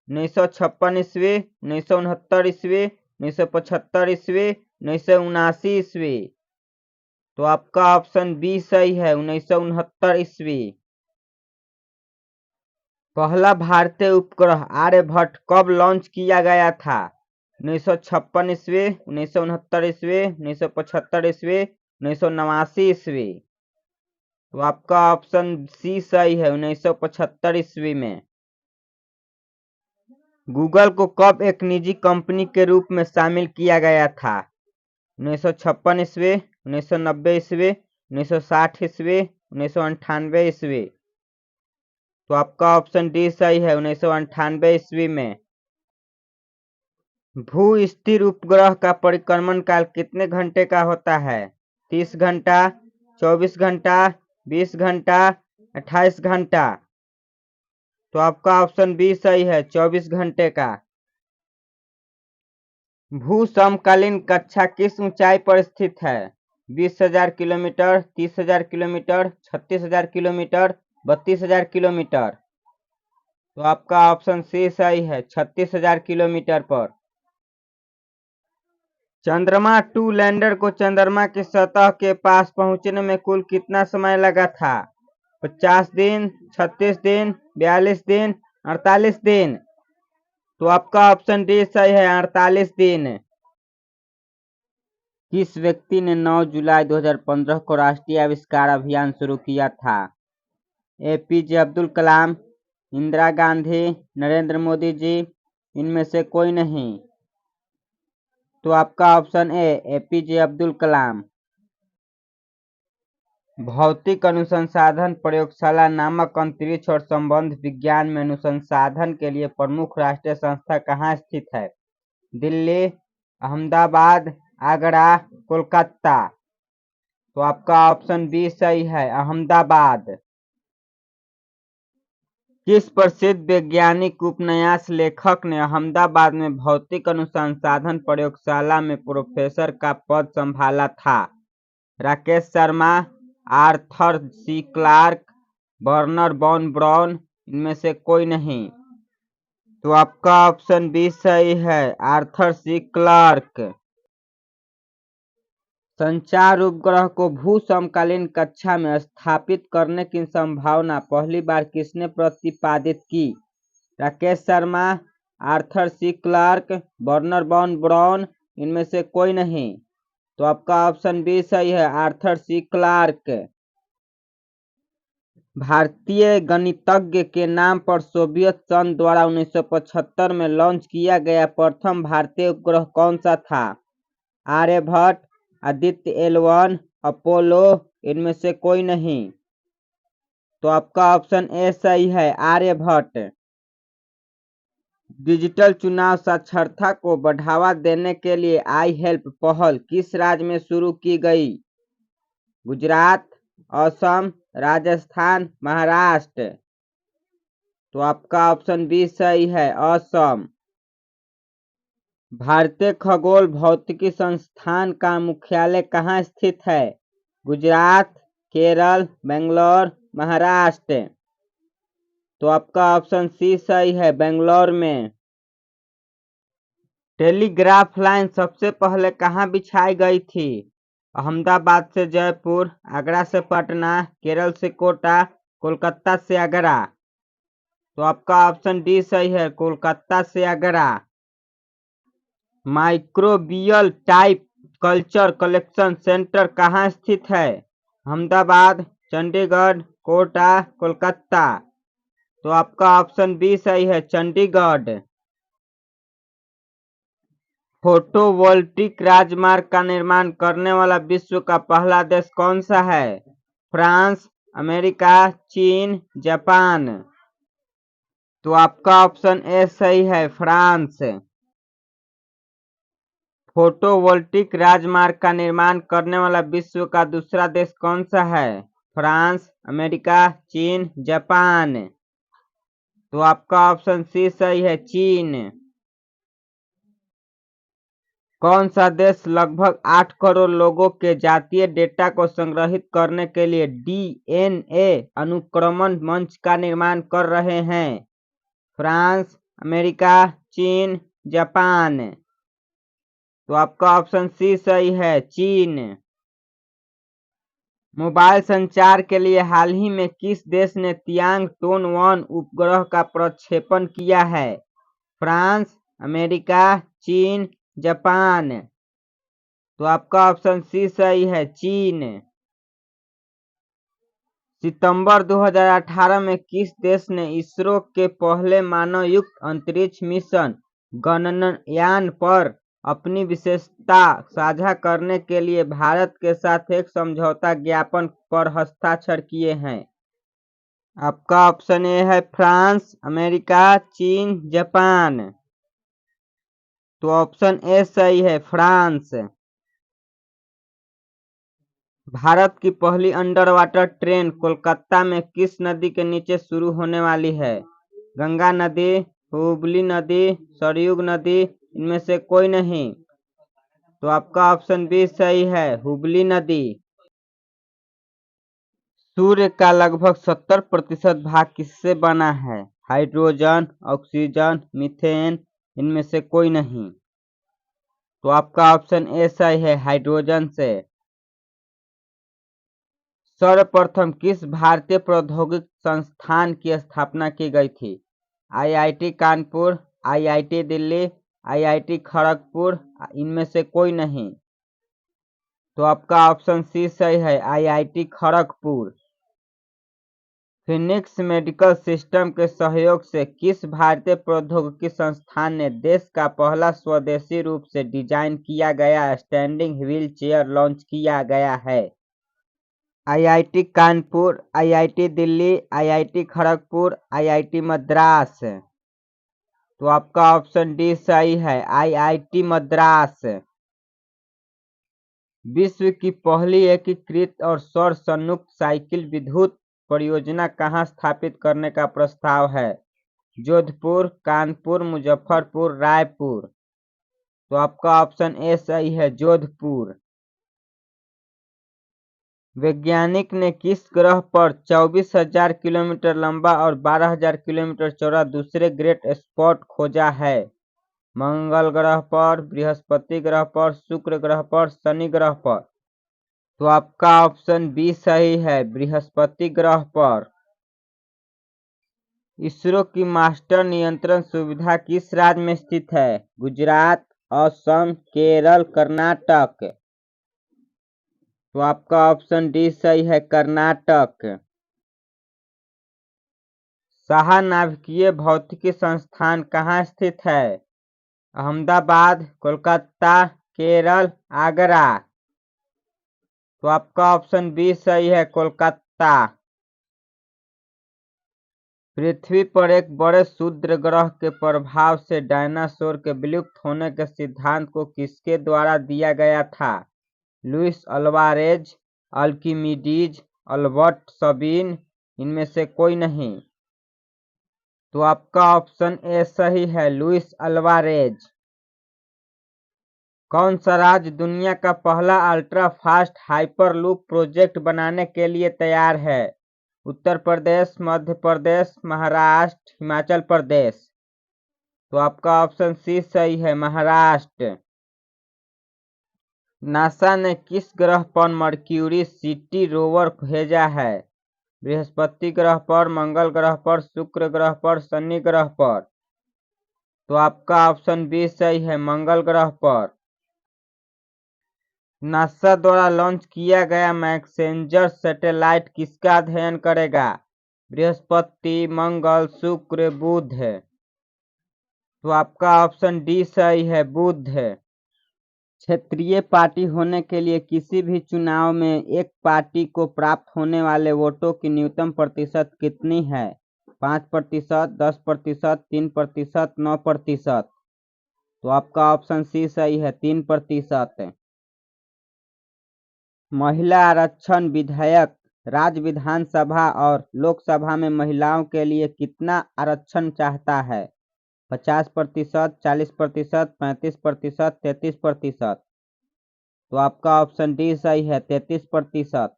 1956 ईस्वी, 1969 ईस्वी, 1975 ईस्वी, 1979 ईस्वी। तो आपका ऑप्शन बी सही है, 1969 ईस्वी। पहला भारतीय उपग्रह आर्यभट्ट कब लॉन्च किया गया था? 1956 ईस्वी, 1969 ईस्वी, 1975 ईस्वी, 1989 ईस्वी। तो आपका ऑप्शन सी सही है, 1975 ईस्वी में। गूगल को कब एक निजी कंपनी के रूप में शामिल किया गया था? 1956 ईस्वी, 1990 ईस्वी, 1960 ईस्वी, 1998 ईस्वी। तो आपका ऑप्शन डी सही है, 1998 ईस्वी में। भू स्थिर उपग्रह का परिक्रमण काल कितने घंटे का होता है? 30 घंटा, 24 घंटा, 20 घंटा, 28 घंटा। तो आपका ऑप्शन बी सही है, 24 घंटे का। भू समकालीन कक्षा किस ऊंचाई पर स्थित है? 20,000 किलोमीटर, 30,000 किलोमीटर, 36,000 किलोमीटर, 32,000 किलोमीटर। तो आपका ऑप्शन सी सही है, 36,000 किलोमीटर पर। चंद्रमा 2 लैंडर को चंद्रमा की सतह के पास पहुंचने में कुल कितना समय लगा था? 50 दिन, 36 दिन, 42 दिन, 48 दिन। तो आपका ऑप्शन डी सही है, 48 दिन। किस व्यक्ति ने 9 जुलाई 2015 को राष्ट्रीय आविष्कार अभियान शुरू किया था? एपीजे अब्दुल कलाम, इंदिरा गांधी, नरेंद्र मोदी जी, इनमें से कोई नहीं। तो आपका ऑप्शन ए, एपीजे अब्दुल कलाम। भौतिक अनुसंधान प्रयोगशाला नामक अंतरिक्ष और संबंध विज्ञान में अनुसंधान के लिए प्रमुख राष्ट्रीय संस्था कहाँ स्थित है? दिल्ली, अहमदाबाद, आगरा, कोलकाता। तो आपका ऑप्शन बी सही है, अहमदाबाद। किस प्रसिद्ध वैज्ञानिक उपन्यास लेखक ने अहमदाबाद में भौतिक अनुसंधान प्रयोगशाला में प्रोफेसर का पद संभाला था? Rakesh Sharma, Arthur C Clarke, Wernher von Braun, इनमें से कोई नहीं। तो आपका ऑप्शन बी सही है, आर्थर सी क्लार्क। संचार उपग्रह को भू समकालीन कक्षा में स्थापित करने की संभावना पहली बार किसने प्रतिपादित की? Rakesh Sharma, Arthur C Clarke, Wernher von Braun, इनमें से कोई नहीं। तो आपका ऑप्शन बी सही है, आर्थर सी क्लार्क। भारतीय गणितज्ञ के नाम पर सोवियत संघ द्वारा 1975 में लॉन्च किया गया प्रथम भारतीय उपग्रह कौन सा था? आर्यभट्ट, आदित्य L1, अपोलो, इनमें से कोई नहीं। तो आपका ऑप्शन ए सही है, आर्यभट्ट। डिजिटल चुनाव साक्षरता को बढ़ावा देने के लिए आई हेल्प पहल किस राज्य में शुरू की गई? गुजरात, असम, राजस्थान, महाराष्ट्र। तो आपका ऑप्शन बी सही है, असम। भारतीय खगोल भौतिकी संस्थान का मुख्यालय कहाँ स्थित है? गुजरात, केरल, बेंगलोर, महाराष्ट्र। तो आपका ऑप्शन सी सही है, बेंगलोर में। टेलीग्राफ लाइन सबसे पहले कहाँ बिछाई गई थी? अहमदाबाद से जयपुर, आगरा से पटना, केरल से कोटा, कोलकाता से आगरा। तो आपका ऑप्शन डी सही है, कोलकाता से Agra. Microbial type culture collection centre कहाँ स्थित है? अहमदाबाद, चंडीगढ़, कोटा, कोलकाता। तो आपका ऑप्शन बी सही है, चंडीगढ़। फोटोवोल्टिक राजमार्ग का निर्माण करने वाला विश्व का पहला देश कौन सा है? फ्रांस, अमेरिका, चीन, जापान। तो आपका ऑप्शन ए सही है, फ्रांस। फोटोवोल्टिक राजमार्ग का निर्माण करने वाला विश्व का दूसरा देश कौन सा है? फ्रांस, अमेरिका, चीन, जापान। तो आपका ऑप्शन सी सही है, चीन। कौन सा देश लगभग 8 करोड़ लोगों के जातीय डेटा को संग्रहित करने के लिए डीएनए अनुक्रमण मंच का निर्माण कर रहे हैं? फ्रांस, अमेरिका, चीन, जापान। तो आपका ऑप्शन सी सही है, चीन। मोबाइल संचार के लिए हाल ही में किस देश ने तियांग टोन 1 उपग्रह का प्रक्षेपण किया है? फ्रांस, अमेरिका, चीन, जापान। तो आपका ऑप्शन सी सही है, चीन। सितंबर 2018 में किस देश ने इसरो के पहले मानवयुक्त अंतरिक्ष मिशन गगनयान पर अपनी विशेषता साझा करने के लिए भारत के साथ एक समझौता ज्ञापन पर हस्ताक्षर किए हैं? आपका ऑप्शन ए है, फ्रांस, अमेरिका, चीन, जापान। तो ऑप्शन ए सही है, फ्रांस। भारत की पहली अंडर वाटर ट्रेन कोलकाता में किस नदी के नीचे शुरू होने वाली है? गंगा नदी, हुगली नदी, सरयू नदी, इनमें से कोई नहीं। तो आपका ऑप्शन बी सही है, हुगली नदी। सूर्य का लगभग 70% भाग किससे बना है? हाइड्रोजन, ऑक्सीजन, मीथेन, इनमें से कोई नहीं। तो आपका ऑप्शन ए सही है, हाइड्रोजन से। सर्वप्रथम किस भारतीय प्रौद्योगिक संस्थान की स्थापना की गई थी? IIT Kanpur, IIT Delhi, IIT Kharagpur, इनमें से कोई नहीं। तो आपका ऑप्शन सी सही है, IIT Kharagpur. Phoenix medical system के सहयोग से किस भारतीय प्रौद्योगिकी संस्थान ने देश का पहला स्वदेशी रूप से डिजाइन किया गया स्टैंडिंग व्हील चेयर लॉन्च किया गया है? IIT Kanpur, IIT Delhi, IIT Kharagpur, IIT Madras. तो आपका ऑप्शन डी सही है, आईआईटी मद्रास। विश्व की पहली एकीकृत और सौर संयुक्त साइकिल विद्युत परियोजना कहाँ स्थापित करने का प्रस्ताव है? जोधपुर, कानपुर, मुजफ्फरपुर, रायपुर। तो आपका ऑप्शन ए सही है, जोधपुर। वैज्ञानिक ने किस ग्रह पर 24,000 किलोमीटर लंबा और 12,000 किलोमीटर चौड़ा दूसरे ग्रेट स्पॉट खोजा है? मंगल ग्रह पर, बृहस्पति ग्रह पर, शुक्र ग्रह पर, शनि ग्रह पर। तो आपका ऑप्शन बी सही है, बृहस्पति ग्रह पर। इसरो की मास्टर नियंत्रण सुविधा किस राज्य में स्थित है? गुजरात, असम, केरल, कर्नाटक। तो आपका ऑप्शन डी सही है, कर्नाटक। शाह नाभिकीय भौतिकी संस्थान कहाँ स्थित है? अहमदाबाद, कोलकाता, केरल, आगरा। तो आपका ऑप्शन बी सही है, कोलकाता। पृथ्वी पर एक बड़े क्षुद्र ग्रह के प्रभाव से डायनासोर के विलुप्त होने के सिद्धांत को किसके द्वारा दिया गया था? लुइस अल्वारेज, अल्किमिडीज, अल्बर्ट सबीन, इनमें से कोई नहीं। तो आपका ऑप्शन ए सही है, लुइस अल्वारेज। कौन सा राज्य दुनिया का पहला अल्ट्रा फास्ट हाइपरलूप प्रोजेक्ट बनाने के लिए तैयार है? उत्तर प्रदेश, मध्य प्रदेश, महाराष्ट्र, हिमाचल प्रदेश। तो आपका ऑप्शन सी सही है, महाराष्ट्र। नासा ने किस ग्रह पर मर्क्यूरी सिटी रोवर भेजा है? बृहस्पति ग्रह पर, मंगल ग्रह पर, शुक्र ग्रह पर, शनि ग्रह पर। तो आपका ऑप्शन बी सही है, मंगल ग्रह पर। नासा द्वारा लॉन्च किया गया मैसेंजर सैटेलाइट किसका अध्ययन करेगा? बृहस्पति, मंगल, शुक्र, बुध। तो आपका ऑप्शन डी सही है, बुध। क्षेत्रीय पार्टी होने के लिए किसी भी चुनाव में एक पार्टी को प्राप्त होने वाले वोटों की न्यूनतम प्रतिशत कितनी है? 5%, 10%, 3%, 9%। तो आपका ऑप्शन सी सही है, 3%। महिला आरक्षण विधेयक राज्य विधानसभा और लोकसभा में महिलाओं के लिए कितना आरक्षण चाहता है? 50%, 40%, 35%, 33%। तो आपका ऑप्शन डी सही है, 33%।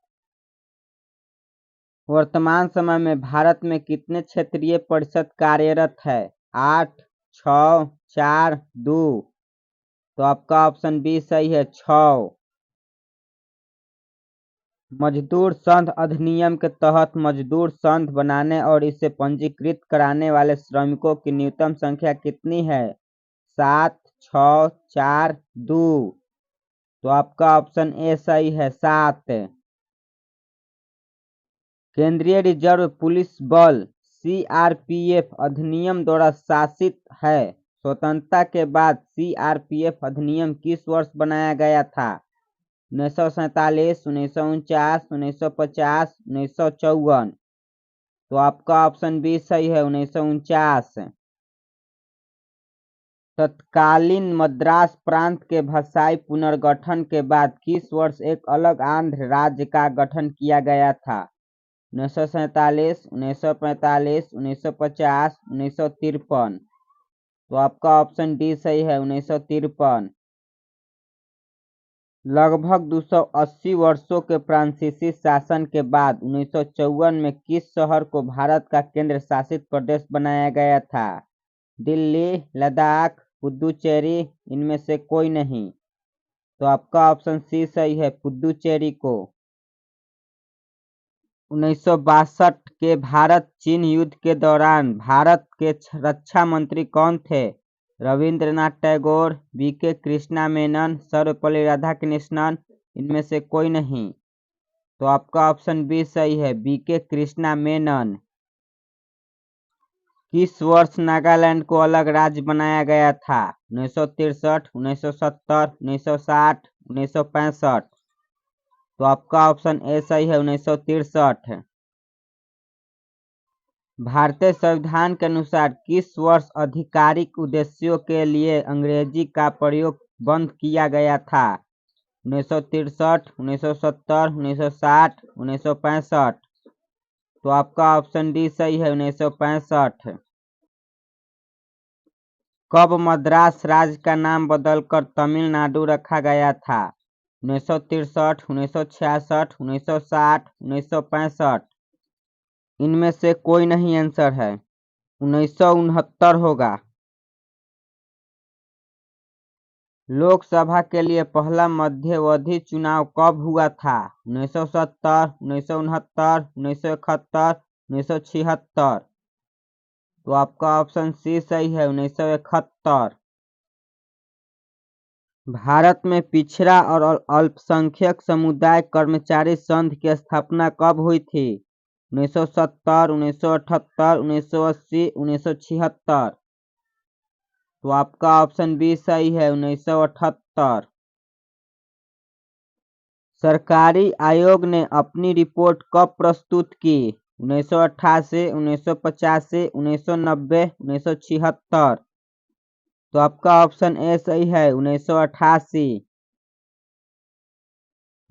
वर्तमान समय में भारत में कितने क्षेत्रीय परिषद कार्यरत है? 8, 6, 4, 2। तो आपका ऑप्शन बी सही है, 6। मजदूर संघ अधिनियम के तहत मजदूर संघ बनाने और इसे पंजीकृत कराने वाले श्रमिकों की न्यूनतम संख्या कितनी है? 7, 6, 4, 2। तो आपका ऑप्शन ए सही है, 7। केंद्रीय रिजर्व पुलिस बल सीआरपीएफ अधिनियम द्वारा शासित है। स्वतंत्रता के बाद सीआरपीएफ अधिनियम किस वर्ष बनाया गया था? 1947, 1949, 1950, 1954। तो आपका ऑप्शन बी सही है, 1949। तत्कालीन मद्रास प्रांत के भाषाई पुनर्गठन के बाद किस वर्ष एक अलग आंध्र राज्य का गठन किया गया था? 1947, 1945, 1950, 1953। तो आपका ऑप्शन डी सही है, 1953। लगभग 280 वर्षों के फ्रांसीसी शासन के बाद 1954 में किस शहर को भारत का केंद्र शासित प्रदेश बनाया गया था? दिल्ली, लद्दाख, पुदुचेरी, इनमें से कोई नहीं। तो आपका ऑप्शन सी सही है, पुदुचेरी को। 1962 के भारत चीन युद्ध के दौरान भारत के रक्षा मंत्री कौन थे? रविंद्रनाथ टैगोर, बीके कृष्णा मेनन, सर्वपल्ली राधाकृष्णन, इनमें से कोई नहीं। तो आपका ऑप्शन बी सही है, बीके कृष्णा मेनन। किस वर्ष नागालैंड को अलग राज्य बनाया गया था? 1963, 1970, 1960, 1965। तो आपका ऑप्शन ए सही है, 1963। भारतीय संविधान के अनुसार किस वर्ष आधिकारिक उद्देश्यों के लिए अंग्रेजी का प्रयोग बंद किया गया था? 1963, 1970, 1960, 1965। तो आपका ऑप्शन डी सही है, 1965। कब मद्रास राज्य का नाम बदलकर तमिलनाडु रखा गया था? 1963, 1966, 1960, 1965। इनमें से कोई नहीं आंसर है, 1969 होगा। लोकसभा के लिए पहला मध्यावधि चुनाव कब हुआ था? 1970, 1969, 1971, 1976। तो आपका ऑप्शन सी सही है, 1971। भारत में पिछड़ा और अल्पसंख्यक समुदाय कर्मचारी संघ की स्थापना कब हुई थी? 1970, 1978, 1980, 1976। तो आपका ऑप्शन बी सही है, 1978। सरकारी आयोग ने अपनी रिपोर्ट कब प्रस्तुत की? 1988, 1985, 1990, 1976। तो आपका ऑप्शन ए सही है, 1988।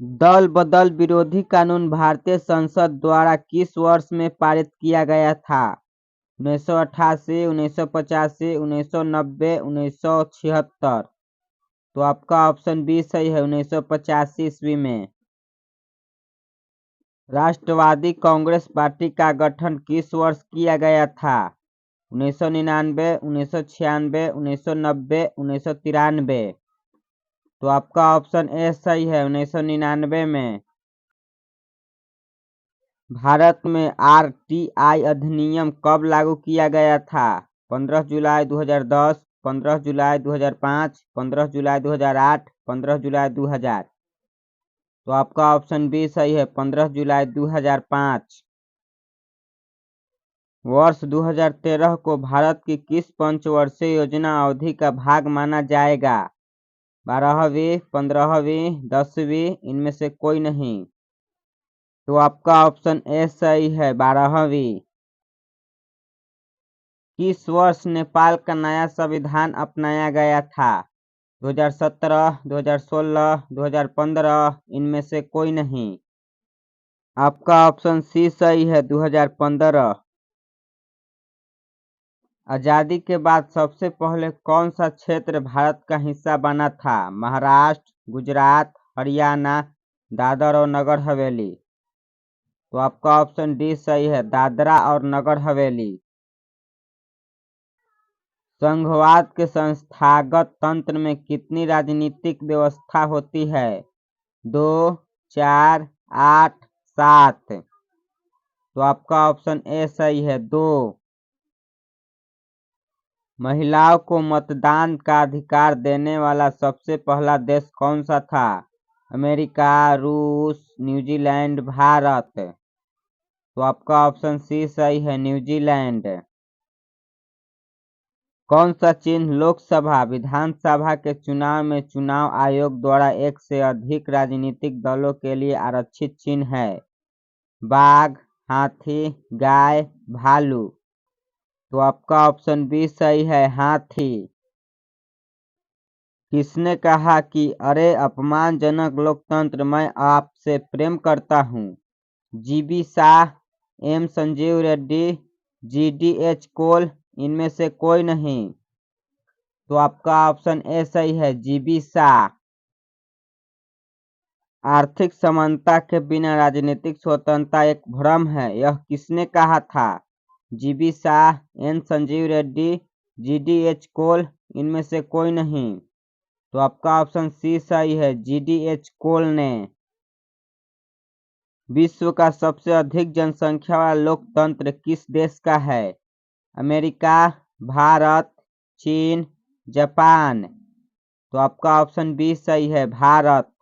दल बदल विरोधी कानून भारतीय संसद द्वारा किस वर्ष में पारित किया गया था? 1988, 1985, 1990, 1976। तो आपका ऑप्शन बी सही है, 1985 ईस्वी में। राष्ट्रवादी कांग्रेस पार्टी का गठन किस वर्ष किया गया था? 1999, 1996, 1990, 1993। तो आपका ऑप्शन ए सही है, 1999 में। भारत में आरटीआई अधिनियम कब लागू किया गया था? 15 जुलाई 2010, 15 जुलाई 2005, 15 जुलाई 2008, 15 जुलाई 2000। तो आपका ऑप्शन बी सही है, 15 जुलाई 2005। वर्ष 2013 को भारत की किस पंचवर्षीय योजना अवधि का भाग माना जाएगा? 12वीं, 15वीं, 10वीं, इनमें से कोई नहीं। तो आपका ऑप्शन ए सही है, 12वीं। किस वर्ष नेपाल का नया संविधान अपनाया गया था? 2017, 2016, 2015, इनमें से कोई नहीं। आपका ऑप्शन सी सही है, 2015। आजादी के बाद सबसे पहले कौन सा क्षेत्र भारत का हिस्सा बना था? महाराष्ट्र, गुजरात, हरियाणा, दादर और नगर हवेली। तो आपका ऑप्शन डी सही है, दादरा और नगर हवेली। संघवाद के संस्थागत तंत्र में कितनी राजनीतिक व्यवस्था होती है? 2, 4, 8, 7। तो आपका ऑप्शन ए सही है, 2। महिलाओं को मतदान का अधिकार देने वाला सबसे पहला देश कौन सा था? अमेरिका, रूस, न्यूजीलैंड, भारत। तो आपका ऑप्शन सी सही है, न्यूजीलैंड। कौन सा चिन्ह लोकसभा, विधानसभा के चुनाव में चुनाव आयोग द्वारा एक से अधिक राजनीतिक दलों के लिए आरक्षित चिन्ह है? बाघ, हाथी, गाय, भालू। तो आपका ऑप्शन बी सही है, हाथी। किसने कहा कि अरे अपमानजनक लोकतंत्र, मैं आपसे प्रेम करता हूँ? GB Shah, M Sanjiva Reddy, GDH Cole, इनमें से कोई नहीं। तो आपका ऑप्शन ए सही है, जीबी शाह। आर्थिक समानता के बिना राजनीतिक स्वतंत्रता एक भ्रम है, यह किसने कहा था? GB Shah, N Sanjiva Reddy, GDH Cole, इनमें से कोई नहीं। तो आपका ऑप्शन सी सही है, जीडीएच कोल ने। विश्व का सबसे अधिक जनसंख्या वाला लोकतंत्र किस देश का है? अमेरिका, भारत, चीन, जापान। तो आपका ऑप्शन बी सही है, भारत।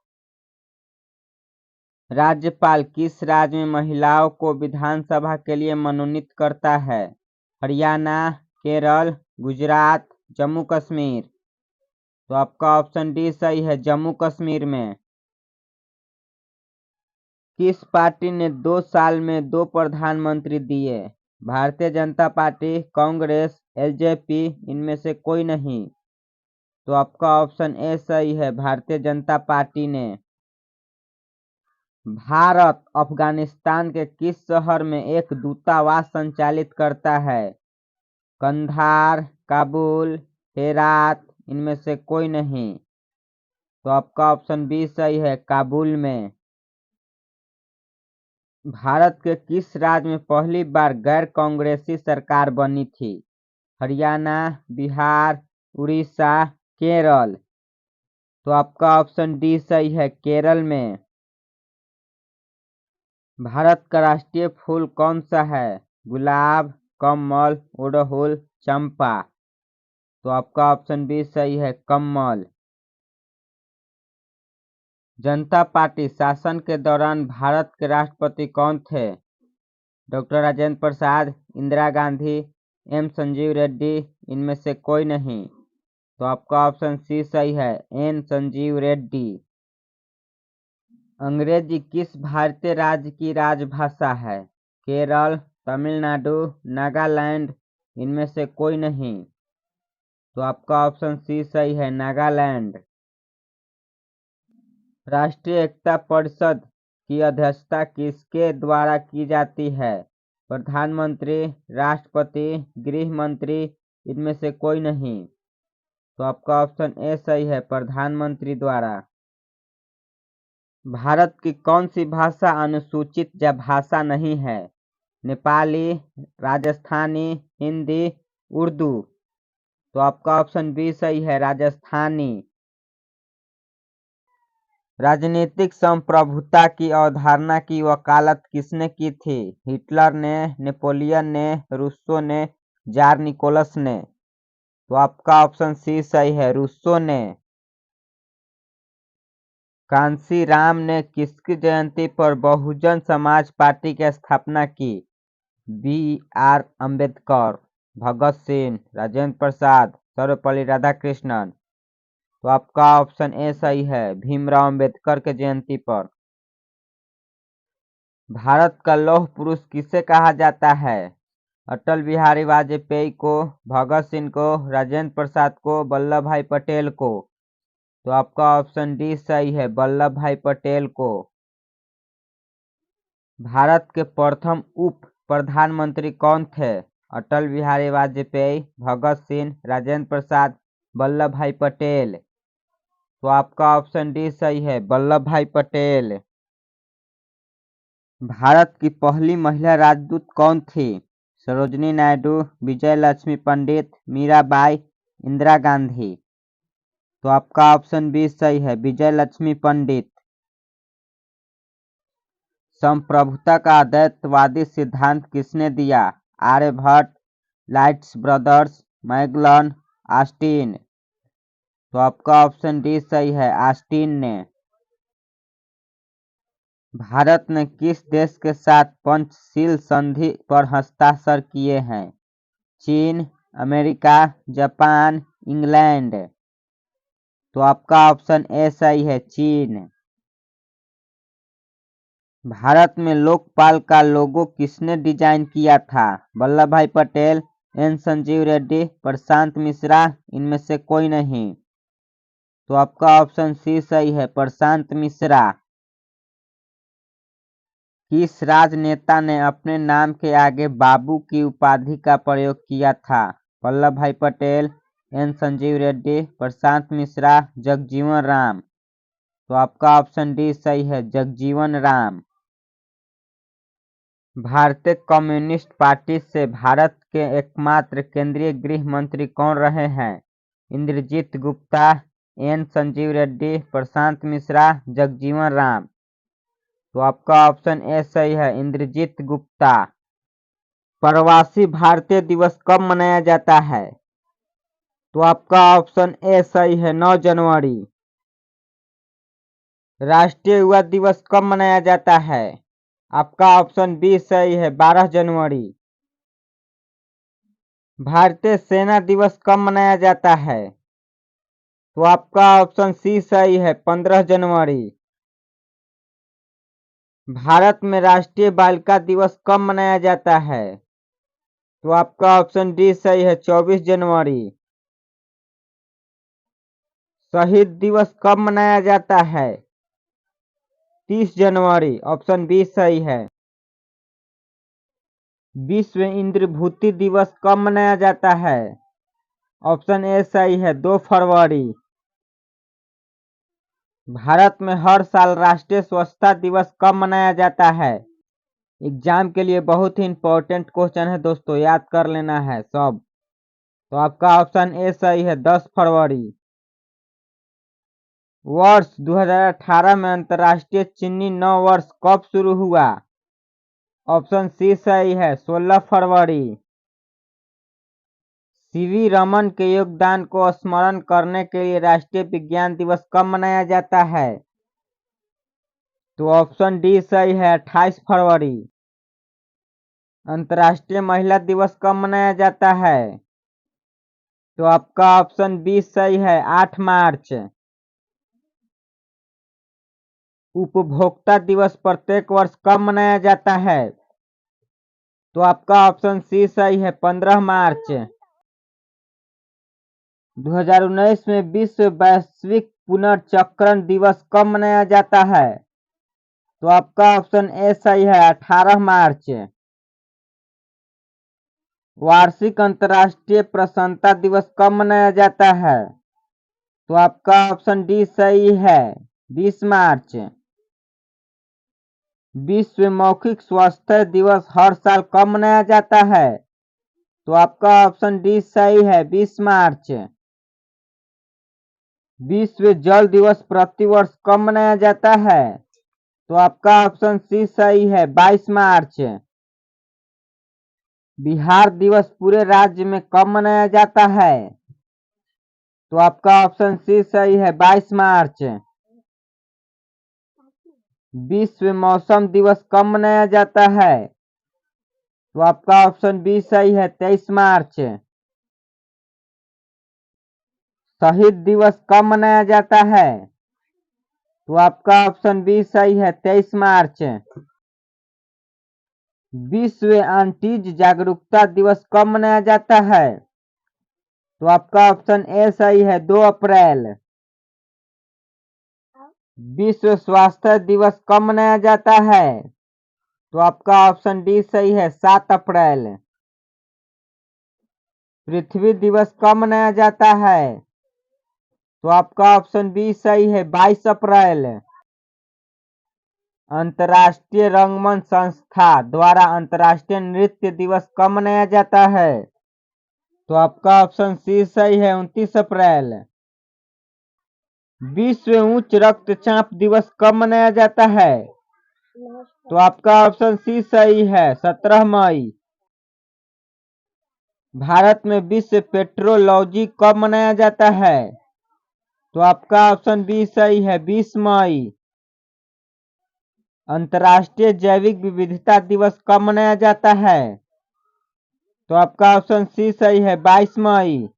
राज्यपाल किस राज्य में महिलाओं को विधानसभा के लिए मनोनीत करता है? हरियाणा, केरल, गुजरात, जम्मू कश्मीर। तो आपका ऑप्शन डी सही है, जम्मू कश्मीर में। किस पार्टी ने 2 साल में 2 प्रधानमंत्री दिए? भारतीय जनता पार्टी, कांग्रेस, एलजेपी, इनमें से कोई नहीं। तो आपका ऑप्शन ए सही है, भारतीय जनता पार्टी ने। भारत अफगानिस्तान के किस शहर में एक दूतावास संचालित करता है? कंधार, काबुल, हेरात, इनमें से कोई नहीं। तो आपका ऑप्शन बी सही है, काबुल में। भारत के किस राज्य में पहली बार गैर कांग्रेसी सरकार बनी थी? हरियाणा, बिहार, उड़ीसा, केरल। तो आपका ऑप्शन डी सही है, केरल में। भारत का राष्ट्रीय फूल कौन सा है? गुलाब, कमल, अड़हुल, चंपा। तो आपका ऑप्शन बी सही है, कमल। जनता पार्टी शासन के दौरान भारत के राष्ट्रपति कौन थे? डॉक्टर राजेंद्र प्रसाद, इंदिरा गांधी, एम संजीव रेड्डी, इनमें से कोई नहीं। तो आपका ऑप्शन सी सही है, एन संजीव रेड्डी। अंग्रेजी किस भारतीय राज्य की राजभाषा है? केरल, तमिलनाडु, नागालैंड, इनमें से कोई नहीं। तो आपका ऑप्शन सी सही है, नागालैंड। राष्ट्रीय एकता परिषद की अध्यक्षता किसके द्वारा की जाती है? प्रधानमंत्री, राष्ट्रपति, गृह मंत्री, इनमें से कोई नहीं। तो आपका ऑप्शन ए सही है, प्रधानमंत्री द्वारा। भारत की कौन सी भाषा अनुसूचित भाषा नहीं है? नेपाली, राजस्थानी, हिंदी, उर्दू। तो आपका ऑप्शन बी सही है, राजस्थानी। राजनीतिक संप्रभुता की अवधारणा की वकालत किसने की थी? हिटलर ने, नेपोलियन ने, रूसो ने, जार निकोलस ने। तो आपका ऑप्शन सी सही है, रूसो ने। कांशी राम ने किसकी जयंती पर बहुजन समाज पार्टी की स्थापना की? B are Ambedkar, Bhagat Singh, Rajendra Prasad, Sarvepalli Radhakrishnan. तो आपका ऑप्शन ए सही है, भीमराव अम्बेडकर के जयंती पर। भारत का लौह पुरुष किसे कहा जाता है? अटल बिहारी वाजपेयी को, भगत सिंह को, राजेंद्र प्रसाद को, वल्लभ भाई पटेल को। तो आपका ऑप्शन डी सही है, वल्लभ भाई पटेल को। भारत के प्रथम उप प्रधानमंत्री कौन थे? अटल बिहारी वाजपेयी, भगत सिंह, राजेंद्र प्रसाद, वल्लभ भाई पटेल। तो आपका ऑप्शन डी सही है, वल्लभ भाई पटेल। भारत की पहली महिला राजदूत कौन थी? सरोजिनी नायडू, विजय लक्ष्मी पंडित, मीराबाई, इंदिरा गांधी। तो आपका ऑप्शन बी सही है, विजय लक्ष्मी पंडित। संप्रभुता का अद्वैतवादी सिद्धांत किसने दिया? Aryabhata, lights brothers, Magellan, Austin. तो आपका ऑप्शन डी सही है, ऑस्टिन ने। भारत ने किस देश के साथ पंचशील संधि पर हस्ताक्षर किए हैं? चीन, अमेरिका, जापान, इंग्लैंड। तो आपका ऑप्शन ए सही है, चीन। भारत में लोकपाल का लोगो किसने डिजाइन किया था? वल्लभ भाई पटेल, एन संजीव रेड्डी, प्रशांत मिश्रा, इनमें से कोई नहीं। तो आपका ऑप्शन सी सही है, प्रशांत मिश्रा। किस राजनेता ने अपने नाम के आगे बाबू की उपाधि का प्रयोग किया था? वल्लभ भाई पटेल, एन संजीव रेड्डी, प्रशांत मिश्रा, जगजीवन राम। तो आपका ऑप्शन डी सही है, जगजीवन राम। भारतीय कम्युनिस्ट पार्टी से भारत के एकमात्र केंद्रीय गृह मंत्री कौन रहे हैं? इंद्रजीत गुप्ता, एन संजीव रेड्डी, प्रशांत मिश्रा, जगजीवन राम। तो आपका ऑप्शन ए सही है, इंद्रजीत गुप्ता। प्रवासी भारतीय दिवस कब मनाया जाता है? तो आपका ऑप्शन ए सही है, 9 जनवरी। राष्ट्रीय युवा दिवस कब मनाया जाता है? आपका ऑप्शन बी सही है, 12 जनवरी। भारतीय सेना दिवस कब मनाया जाता है? तो आपका ऑप्शन सी सही है, 15 जनवरी। भारत में राष्ट्रीय बालिका दिवस कब मनाया जाता है? तो आपका ऑप्शन डी सही है, 24 जनवरी। शहीद दिवस कब मनाया जाता है? 30 जनवरी। ऑप्शन बी सही है। विश्व इंद्रभूति दिवस कब मनाया जाता है? ऑप्शन ए सही है, 2 फरवरी। भारत में हर साल राष्ट्रीय स्वच्छता दिवस कब मनाया जाता है? एग्जाम के लिए बहुत ही इंपॉर्टेंट क्वेश्चन है दोस्तों, याद कर लेना है सब। तो आपका ऑप्शन ए सही है, 10 फरवरी। वर्ष 2018 में अंतर्राष्ट्रीय चीनी नव वर्ष कब शुरू हुआ? ऑप्शन सी सही है, 16 फरवरी। सीवी रमन के योगदान को स्मरण करने के लिए राष्ट्रीय विज्ञान दिवस कब मनाया जाता है? तो ऑप्शन डी सही है, 28 फरवरी। अंतर्राष्ट्रीय महिला दिवस कब मनाया जाता है? तो आपका ऑप्शन बी सही है, 8 मार्च। उपभोक्ता दिवस प्रत्येक वर्ष कब मनाया जाता है? तो आपका ऑप्शन सी सही है, 15 मार्च। 2019 में विश्व वैश्विक पुनर्चक्रण दिवस कब मनाया जाता है? तो आपका ऑप्शन ए सही है, 18 मार्च। वार्षिक अंतर्राष्ट्रीय प्रसन्नता दिवस कब मनाया जाता है? तो आपका ऑप्शन डी सही है, 20 मार्च। विश्व मौखिक स्वास्थ्य दिवस हर साल कब मनाया जाता है? तो आपका ऑप्शन डी सही है, 20 मार्च। विश्व जल दिवस प्रतिवर्ष कब मनाया जाता है? तो आपका ऑप्शन सी सही है, 22 मार्च। बिहार दिवस पूरे राज्य में कब मनाया जाता है? तो आपका ऑप्शन सी सही है, 22 मार्च। विश्व मौसम दिवस कब मनाया जाता है? तो आपका ऑप्शन बी सही है, 23 मार्च। शहीद दिवस कब मनाया जाता है? तो आपका ऑप्शन बी सही है, 23 मार्च। विश्व एंटीज जागरूकता दिवस कब मनाया जाता है? तो आपका ऑप्शन ए सही है, 2 अप्रैल। विश्व स्वास्थ्य दिवस कब मनाया जाता है? तो आपका ऑप्शन डी सही है, 7 अप्रैल। पृथ्वी दिवस कब मनाया जाता है? तो आपका ऑप्शन बी सही है, 22 अप्रैल। अंतर्राष्ट्रीय रंगमंच संस्था द्वारा अंतर्राष्ट्रीय नृत्य दिवस कब मनाया जाता है? तो आपका ऑप्शन सी सही है, 29 अप्रैल। विश्व उच्च रक्तचाप दिवस कब मनाया जाता है? तो आपका ऑप्शन सी सही है, 17 मई। भारत में विश्व पेट्रोलॉजी कब मनाया जाता है? तो आपका ऑप्शन बी सही है, 20 मई। अंतर्राष्ट्रीय जैविक विविधता दिवस कब मनाया जाता है? तो आपका ऑप्शन सी सही है, 22 मई।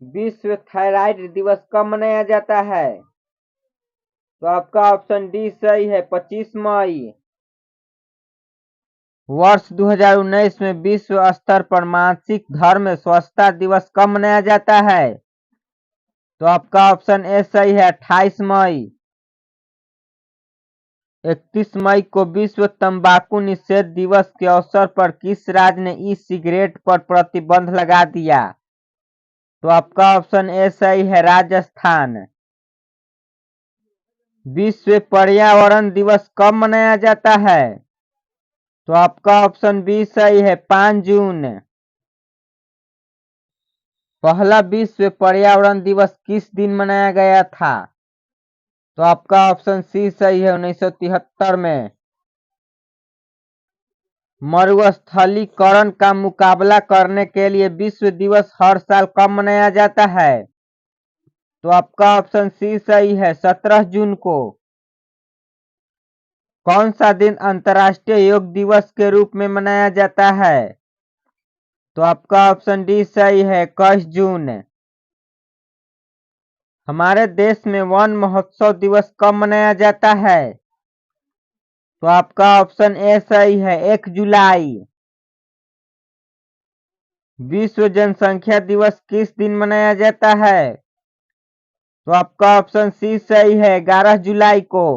विश्व थायराइड दिवस कब मनाया जाता है? तो आपका ऑप्शन डी सही है, 25 मई। वर्ष 2019 में विश्व स्तर पर मासिक धर्म स्वच्छता दिवस कब मनाया जाता है? तो आपका ऑप्शन ए सही है 28 मई। 31 मई को विश्व तंबाकू निषेध दिवस के अवसर पर किस राज्य ने ई सिगरेट पर प्रतिबंध लगा दिया? तो आपका ऑप्शन ए सही है राजस्थान। विश्व पर्यावरण दिवस कब मनाया जाता है? तो आपका ऑप्शन बी सही है 5 जून। पहला विश्व पर्यावरण दिवस किस दिन मनाया गया था? तो आपका ऑप्शन सी सही है 1973 में। मरुस्थलीकरण का मुकाबला करने के लिए विश्व दिवस हर साल कब मनाया जाता है? तो आपका ऑप्शन सी सही है 17 जून को। कौन सा दिन अंतर्राष्ट्रीय योग दिवस के रूप में मनाया जाता है? तो आपका ऑप्शन डी सही है 21 जून। हमारे देश में वन महोत्सव दिवस कब मनाया जाता है? तो आपका ऑप्शन ए सही है 1 जुलाई। विश्व जनसंख्या दिवस किस दिन मनाया जाता है? तो आपका ऑप्शन सी सही है 11 जुलाई को।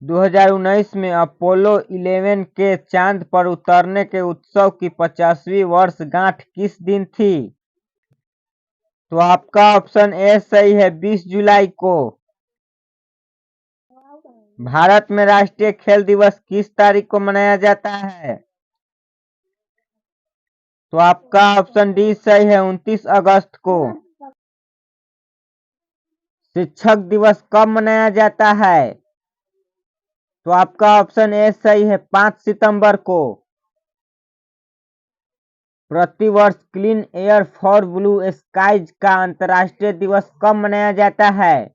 2019 में अपोलो 11 के चांद पर उतरने के उत्सव की 50वीं वर्षगांठ किस दिन थी? तो आपका ऑप्शन ए सही है 20 जुलाई को। भारत में राष्ट्रीय खेल दिवस किस तारीख को मनाया जाता है? तो आपका ऑप्शन डी सही है 29 अगस्त को। शिक्षक दिवस कब मनाया जाता है? तो आपका ऑप्शन ए सही है 5 सितंबर को। प्रतिवर्ष clean air for blue skies का अंतर्राष्ट्रीय दिवस कब मनाया जाता है?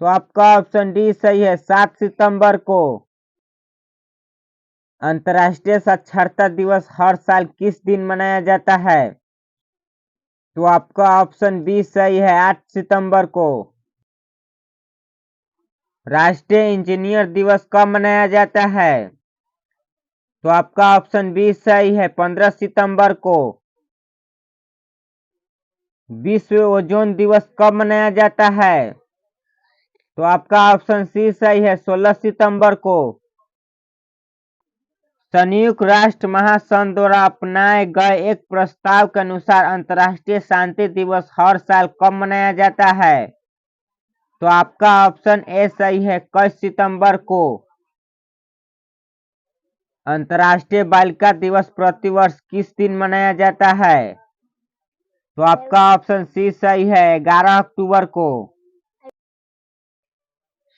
तो आपका ऑप्शन डी सही है 7 सितंबर को। अंतर्राष्ट्रीय साक्षरता दिवस हर साल किस दिन मनाया जाता है? तो आपका ऑप्शन बी सही है 8 सितंबर को। राष्ट्रीय इंजीनियर दिवस कब मनाया जाता है? तो आपका ऑप्शन बी सही है 15 सितंबर को। विश्व ओजोन दिवस कब मनाया जाता है? तो आपका ऑप्शन सी सही है 16 सितंबर को। संयुक्त राष्ट्र महासंघ द्वारा अपनाए गए एक प्रस्ताव के अनुसार अंतर्राष्ट्रीय शांति दिवस हर साल कब मनाया जाता है? तो आपका ऑप्शन ए सही है 21 सितंबर को। अंतर्राष्ट्रीय बालिका दिवस प्रतिवर्ष किस दिन मनाया जाता है? तो आपका ऑप्शन सी सही है 11 अक्टूबर को।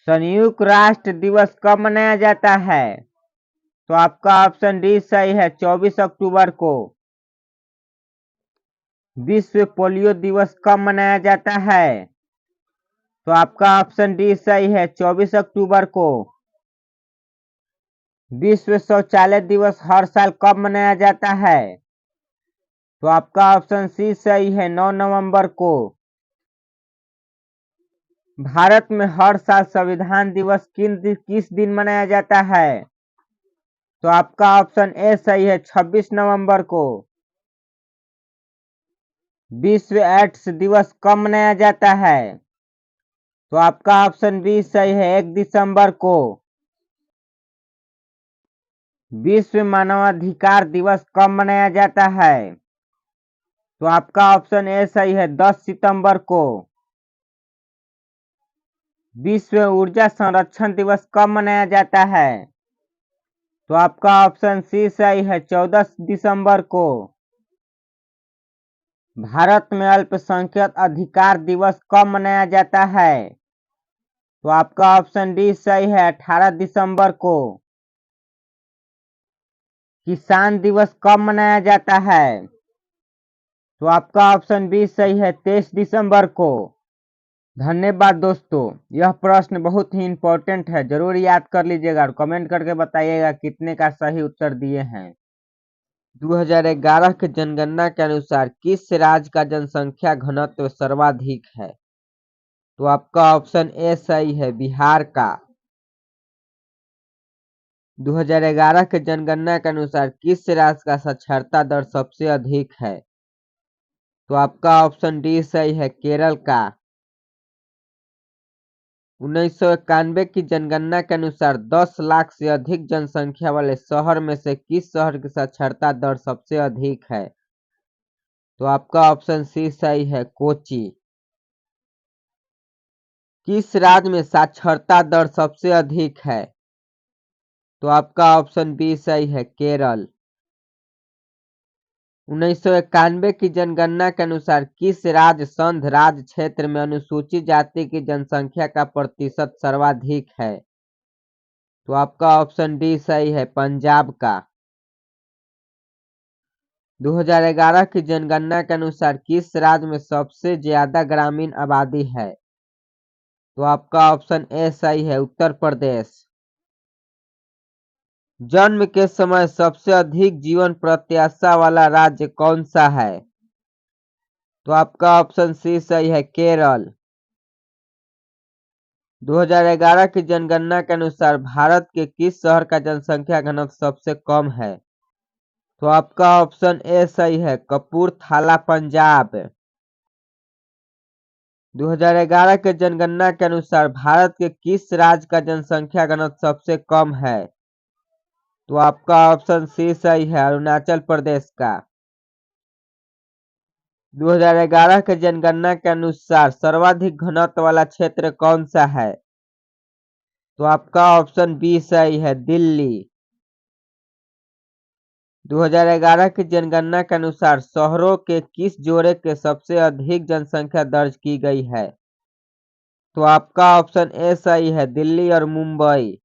संयुक्त राष्ट्र दिवस कब मनाया जाता है? तो आपका ऑप्शन डी सही है 24 अक्टूबर को। विश्व पोलियो दिवस कब मनाया जाता है? तो आपका ऑप्शन डी सही है 24 अक्टूबर को। विश्व शौचालय दिवस हर साल कब मनाया जाता है? तो आपका ऑप्शन सी सही है 9 नवंबर को। भारत में हर साल संविधान दिवस किस दिन मनाया जाता है? तो आपका ऑप्शन ए सही है 26 नवंबर को। विश्व एड्स दिवस कब मनाया जाता है? तो आपका ऑप्शन बी सही है 1 दिसंबर को। विश्व मानवाधिकार दिवस कब मनाया जाता है? तो आपका ऑप्शन ए सही है 10 सितंबर को। विश्व ऊर्जा संरक्षण दिवस कब मनाया जाता है? तो आपका ऑप्शन सी सही है 14 दिसंबर को। भारत में अल्पसंख्यक अधिकार दिवस कब मनाया जाता है? तो आपका ऑप्शन डी सही है 18 दिसंबर को। किसान दिवस कब मनाया जाता है? तो आपका ऑप्शन बी सही है 23 दिसंबर को। धन्यवाद दोस्तों, यह प्रश्न बहुत ही इम्पोर्टेंट है, जरूर याद कर लीजिएगा और कमेंट करके बताइएगा कितने का सही उत्तर दिए हैं। 2011 के जनगणना के अनुसार किस राज्य का जनसंख्या घनत्व सर्वाधिक है? तो आपका ऑप्शन ए सही है बिहार का। 2011 के जनगणना के अनुसार किस राज्य का साक्षरता दर सबसे अधिक है? तो आपका ऑप्शन डी सही है, केरल का। 1991 की जनगणना के अनुसार 10 लाख से अधिक जनसंख्या वाले शहर में से किस शहर की साक्षरता दर सबसे अधिक है? तो आपका ऑप्शन सी सही है, कोची। किस राज्य में साक्षरता दर सबसे अधिक है? तो आपका ऑप्शन बी सही है, केरल। 1991 की जनगणना के अनुसार किस राज्य संघ राज्य क्षेत्र में अनुसूचित जाति की जनसंख्या का प्रतिशत सर्वाधिक है? तो आपका ऑप्शन डी सही है, पंजाब का। 2011 की जनगणना के अनुसार किस राज्य में सबसे ज्यादा ग्रामीण आबादी है? तो आपका ऑप्शन ए सही है, उत्तर प्रदेश। जन्म के समय सबसे अधिक जीवन प्रत्याशा वाला राज्य कौन सा है? तो आपका ऑप्शन सी सही है, केरल। 2011 की जनगणना के अनुसार भारत के किस शहर का जनसंख्या घनत्व सबसे कम है? तो आपका ऑप्शन ए सही है, कपूरथला, पंजाब। 2011 के जनगणना के अनुसार भारत के किस राज्य का जनसंख्या घनत्व सबसे कम है? तो आपका ऑप्शन सी सही है, अरुणाचल प्रदेश का। 2011 के जनगणना के अनुसार सर्वाधिक घनत्व वाला क्षेत्र कौन सा है? तो आपका ऑप्शन बी सही है, दिल्ली। 2011 की जनगणना के अनुसार शहरों के किस जोड़े के सबसे अधिक जनसंख्या दर्ज की गई है? तो आपका ऑप्शन ए सही है, दिल्ली और मुंबई।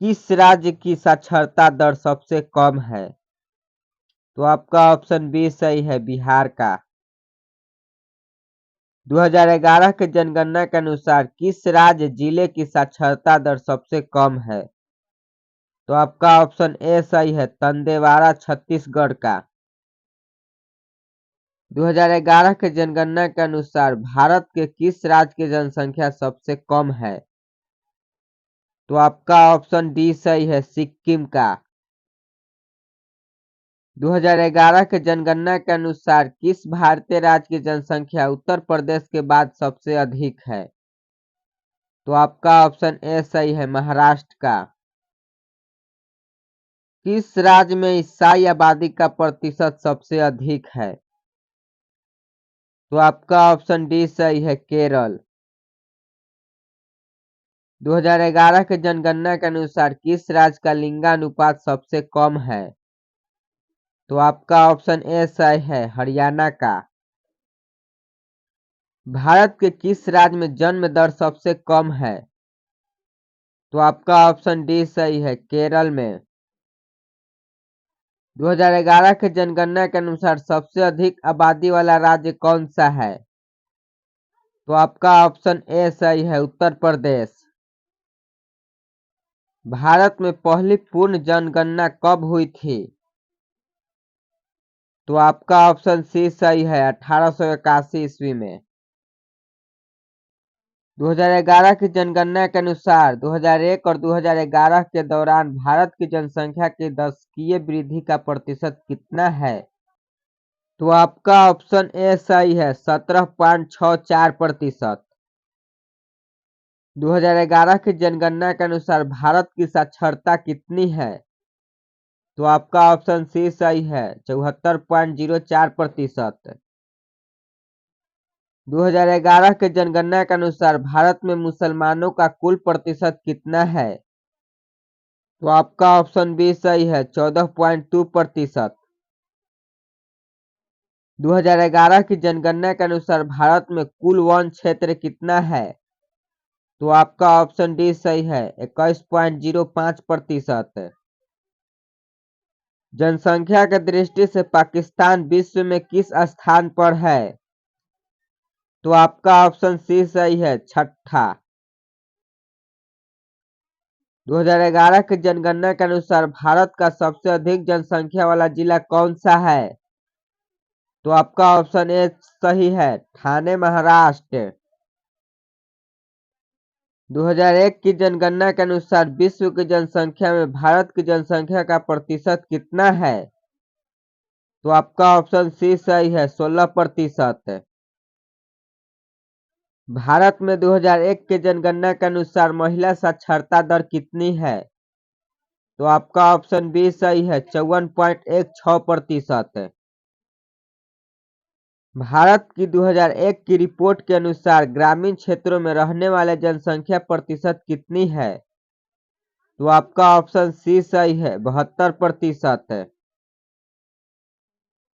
किस राज्य की साक्षरता दर सबसे कम है? तो आपका ऑप्शन बी सही है, बिहार का। 2011 के जनगणना के अनुसार किस राज्य जिले की साक्षरता दर सबसे कम है? तो आपका ऑप्शन ए सही है, दंतेवाड़ा, छत्तीसगढ़ का। 2011 के जनगणना के अनुसार भारत के किस राज्य की जनसंख्या सबसे कम है? तो आपका ऑप्शन डी सही है, सिक्किम का। 2011 के जनगणना के अनुसार किस भारतीय राज्य की जनसंख्या उत्तर प्रदेश के बाद सबसे अधिक है? तो आपका ऑप्शन ए सही है, महाराष्ट्र का। किस राज्य में ईसाई आबादी का प्रतिशत सबसे अधिक है? तो आपका ऑप्शन डी सही है, केरल। 2011 के जनगणना के अनुसार किस राज्य का लिंगानुपात सबसे कम है? तो आपका ऑप्शन ए सही है, हरियाणा का। भारत के किस राज्य में जन्म दर सबसे कम है? तो आपका ऑप्शन डी सही है, केरल में। 2011 के जनगणना के अनुसार सबसे अधिक आबादी वाला राज्य कौन सा है? तो आपका ऑप्शन ए सही है, उत्तर प्रदेश। भारत में पहली पूर्ण जनगणना कब हुई थी? तो आपका ऑप्शन सी सही है, 1881 ईस्वी में। 2011 की जनगणना के अनुसार 2001 और 2011 के दौरान भारत की जनसंख्या की दशकीय वृद्धि का प्रतिशत कितना है? तो आपका ऑप्शन ए सही है, 17.64%। 2011 की जनगणना के अनुसार भारत की साक्षरता कितनी है? तो आपका ऑप्शन सी सही है, 74.04%। 2011 के जनगणना के अनुसार भारत में मुसलमानों का कुल प्रतिशत कितना है? तो आपका ऑप्शन बी सही है, 14.2%। 2011 की जनगणना के अनुसार भारत में कुल वन क्षेत्र कितना है? तो आपका ऑप्शन डी सही है, 21.05%। जनसंख्या की दृष्टि से पाकिस्तान विश्व में किस स्थान पर है? तो आपका ऑप्शन सी सही है, छठा। 2011 की जनगणना के अनुसार भारत का सबसे अधिक जनसंख्या वाला जिला कौन सा है? तो आपका ऑप्शन ए सही है, ठाणे, महाराष्ट्र। 2001 की जनगणना के अनुसार विश्व की जनसंख्या में भारत की जनसंख्या का प्रतिशत कितना है? तो आपका ऑप्शन सी सही है, 16%। भारत में 2001 के जनगणना के अनुसार महिला साक्षरता दर कितनी है? तो आपका ऑप्शन बी सही है, 54.16%। भारत की 2001 की रिपोर्ट के अनुसार ग्रामीण क्षेत्रों में रहने वाले जनसंख्या प्रतिशत कितनी है? तो आपका ऑप्शन सी सही है, 72% है।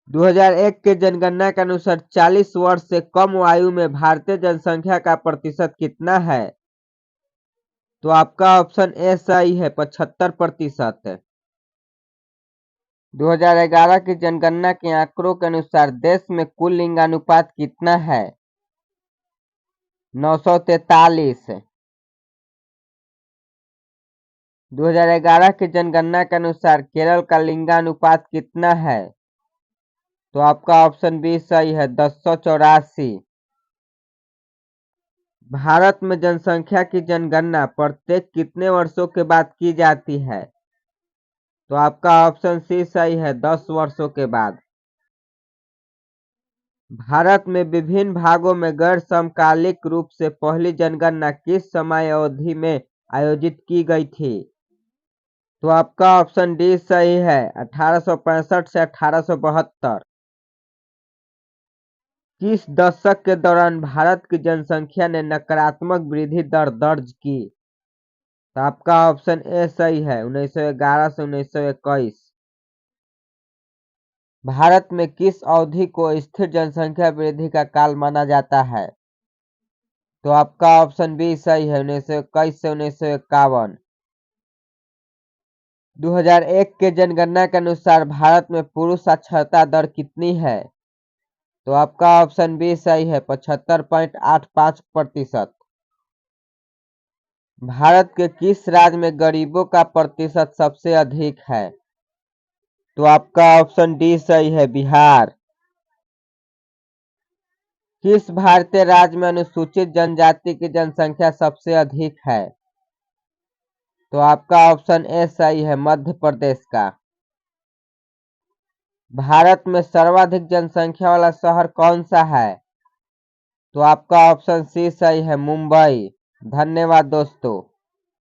2001 के जनगणना के अनुसार 40 वर्ष से कम आयु में भारतीय जनसंख्या का प्रतिशत कितना है? तो आपका ऑप्शन ए सही है, 75% है। 2011 की जनगणना के आंकड़ों के अनुसार देश में कुल लिंगानुपात कितना है? 943। 2011 की जनगणना के अनुसार केरल का लिंगानुपात कितना है? तो आपका ऑप्शन बी सही है, 1084। भारत में जनसंख्या की जनगणना प्रत्येक कितने वर्षों के बाद की जाती है? तो आपका ऑप्शन सी सही है, 10 वर्षों के बाद। भारत में विभिन्न भागों में गैर समकालिक रूप से पहली जनगणना किस समय अवधि में आयोजित की गई थी? तो आपका ऑप्शन डी सही है, 1865 से 1872। किस दशक के दौरान भारत की जनसंख्या ने नकारात्मक वृद्धि दर दर्ज की? तो आपका ऑप्शन ए सही है, 1911 से 1921। भारत में किस अवधि को स्थिर जनसंख्या वृद्धि का काल माना जाता है? तो आपका ऑप्शन बी सही है, 1921 से 1951। 2001 के जनगणना के अनुसार भारत में पुरुष साक्षरता दर कितनी है? तो आपका ऑप्शन बी सही है, 75.85%। भारत के किस राज्य में गरीबों का प्रतिशत सबसे अधिक है? तो आपका ऑप्शन डी सही है, बिहार। किस भारतीय राज्य में अनुसूचित जनजाति की जनसंख्या सबसे अधिक है? तो आपका ऑप्शन ए सही है, मध्य प्रदेश का। भारत में सर्वाधिक जनसंख्या वाला शहर कौन सा है? तो आपका ऑप्शन सी सही है, मुंबई। धन्यवाद दोस्तों।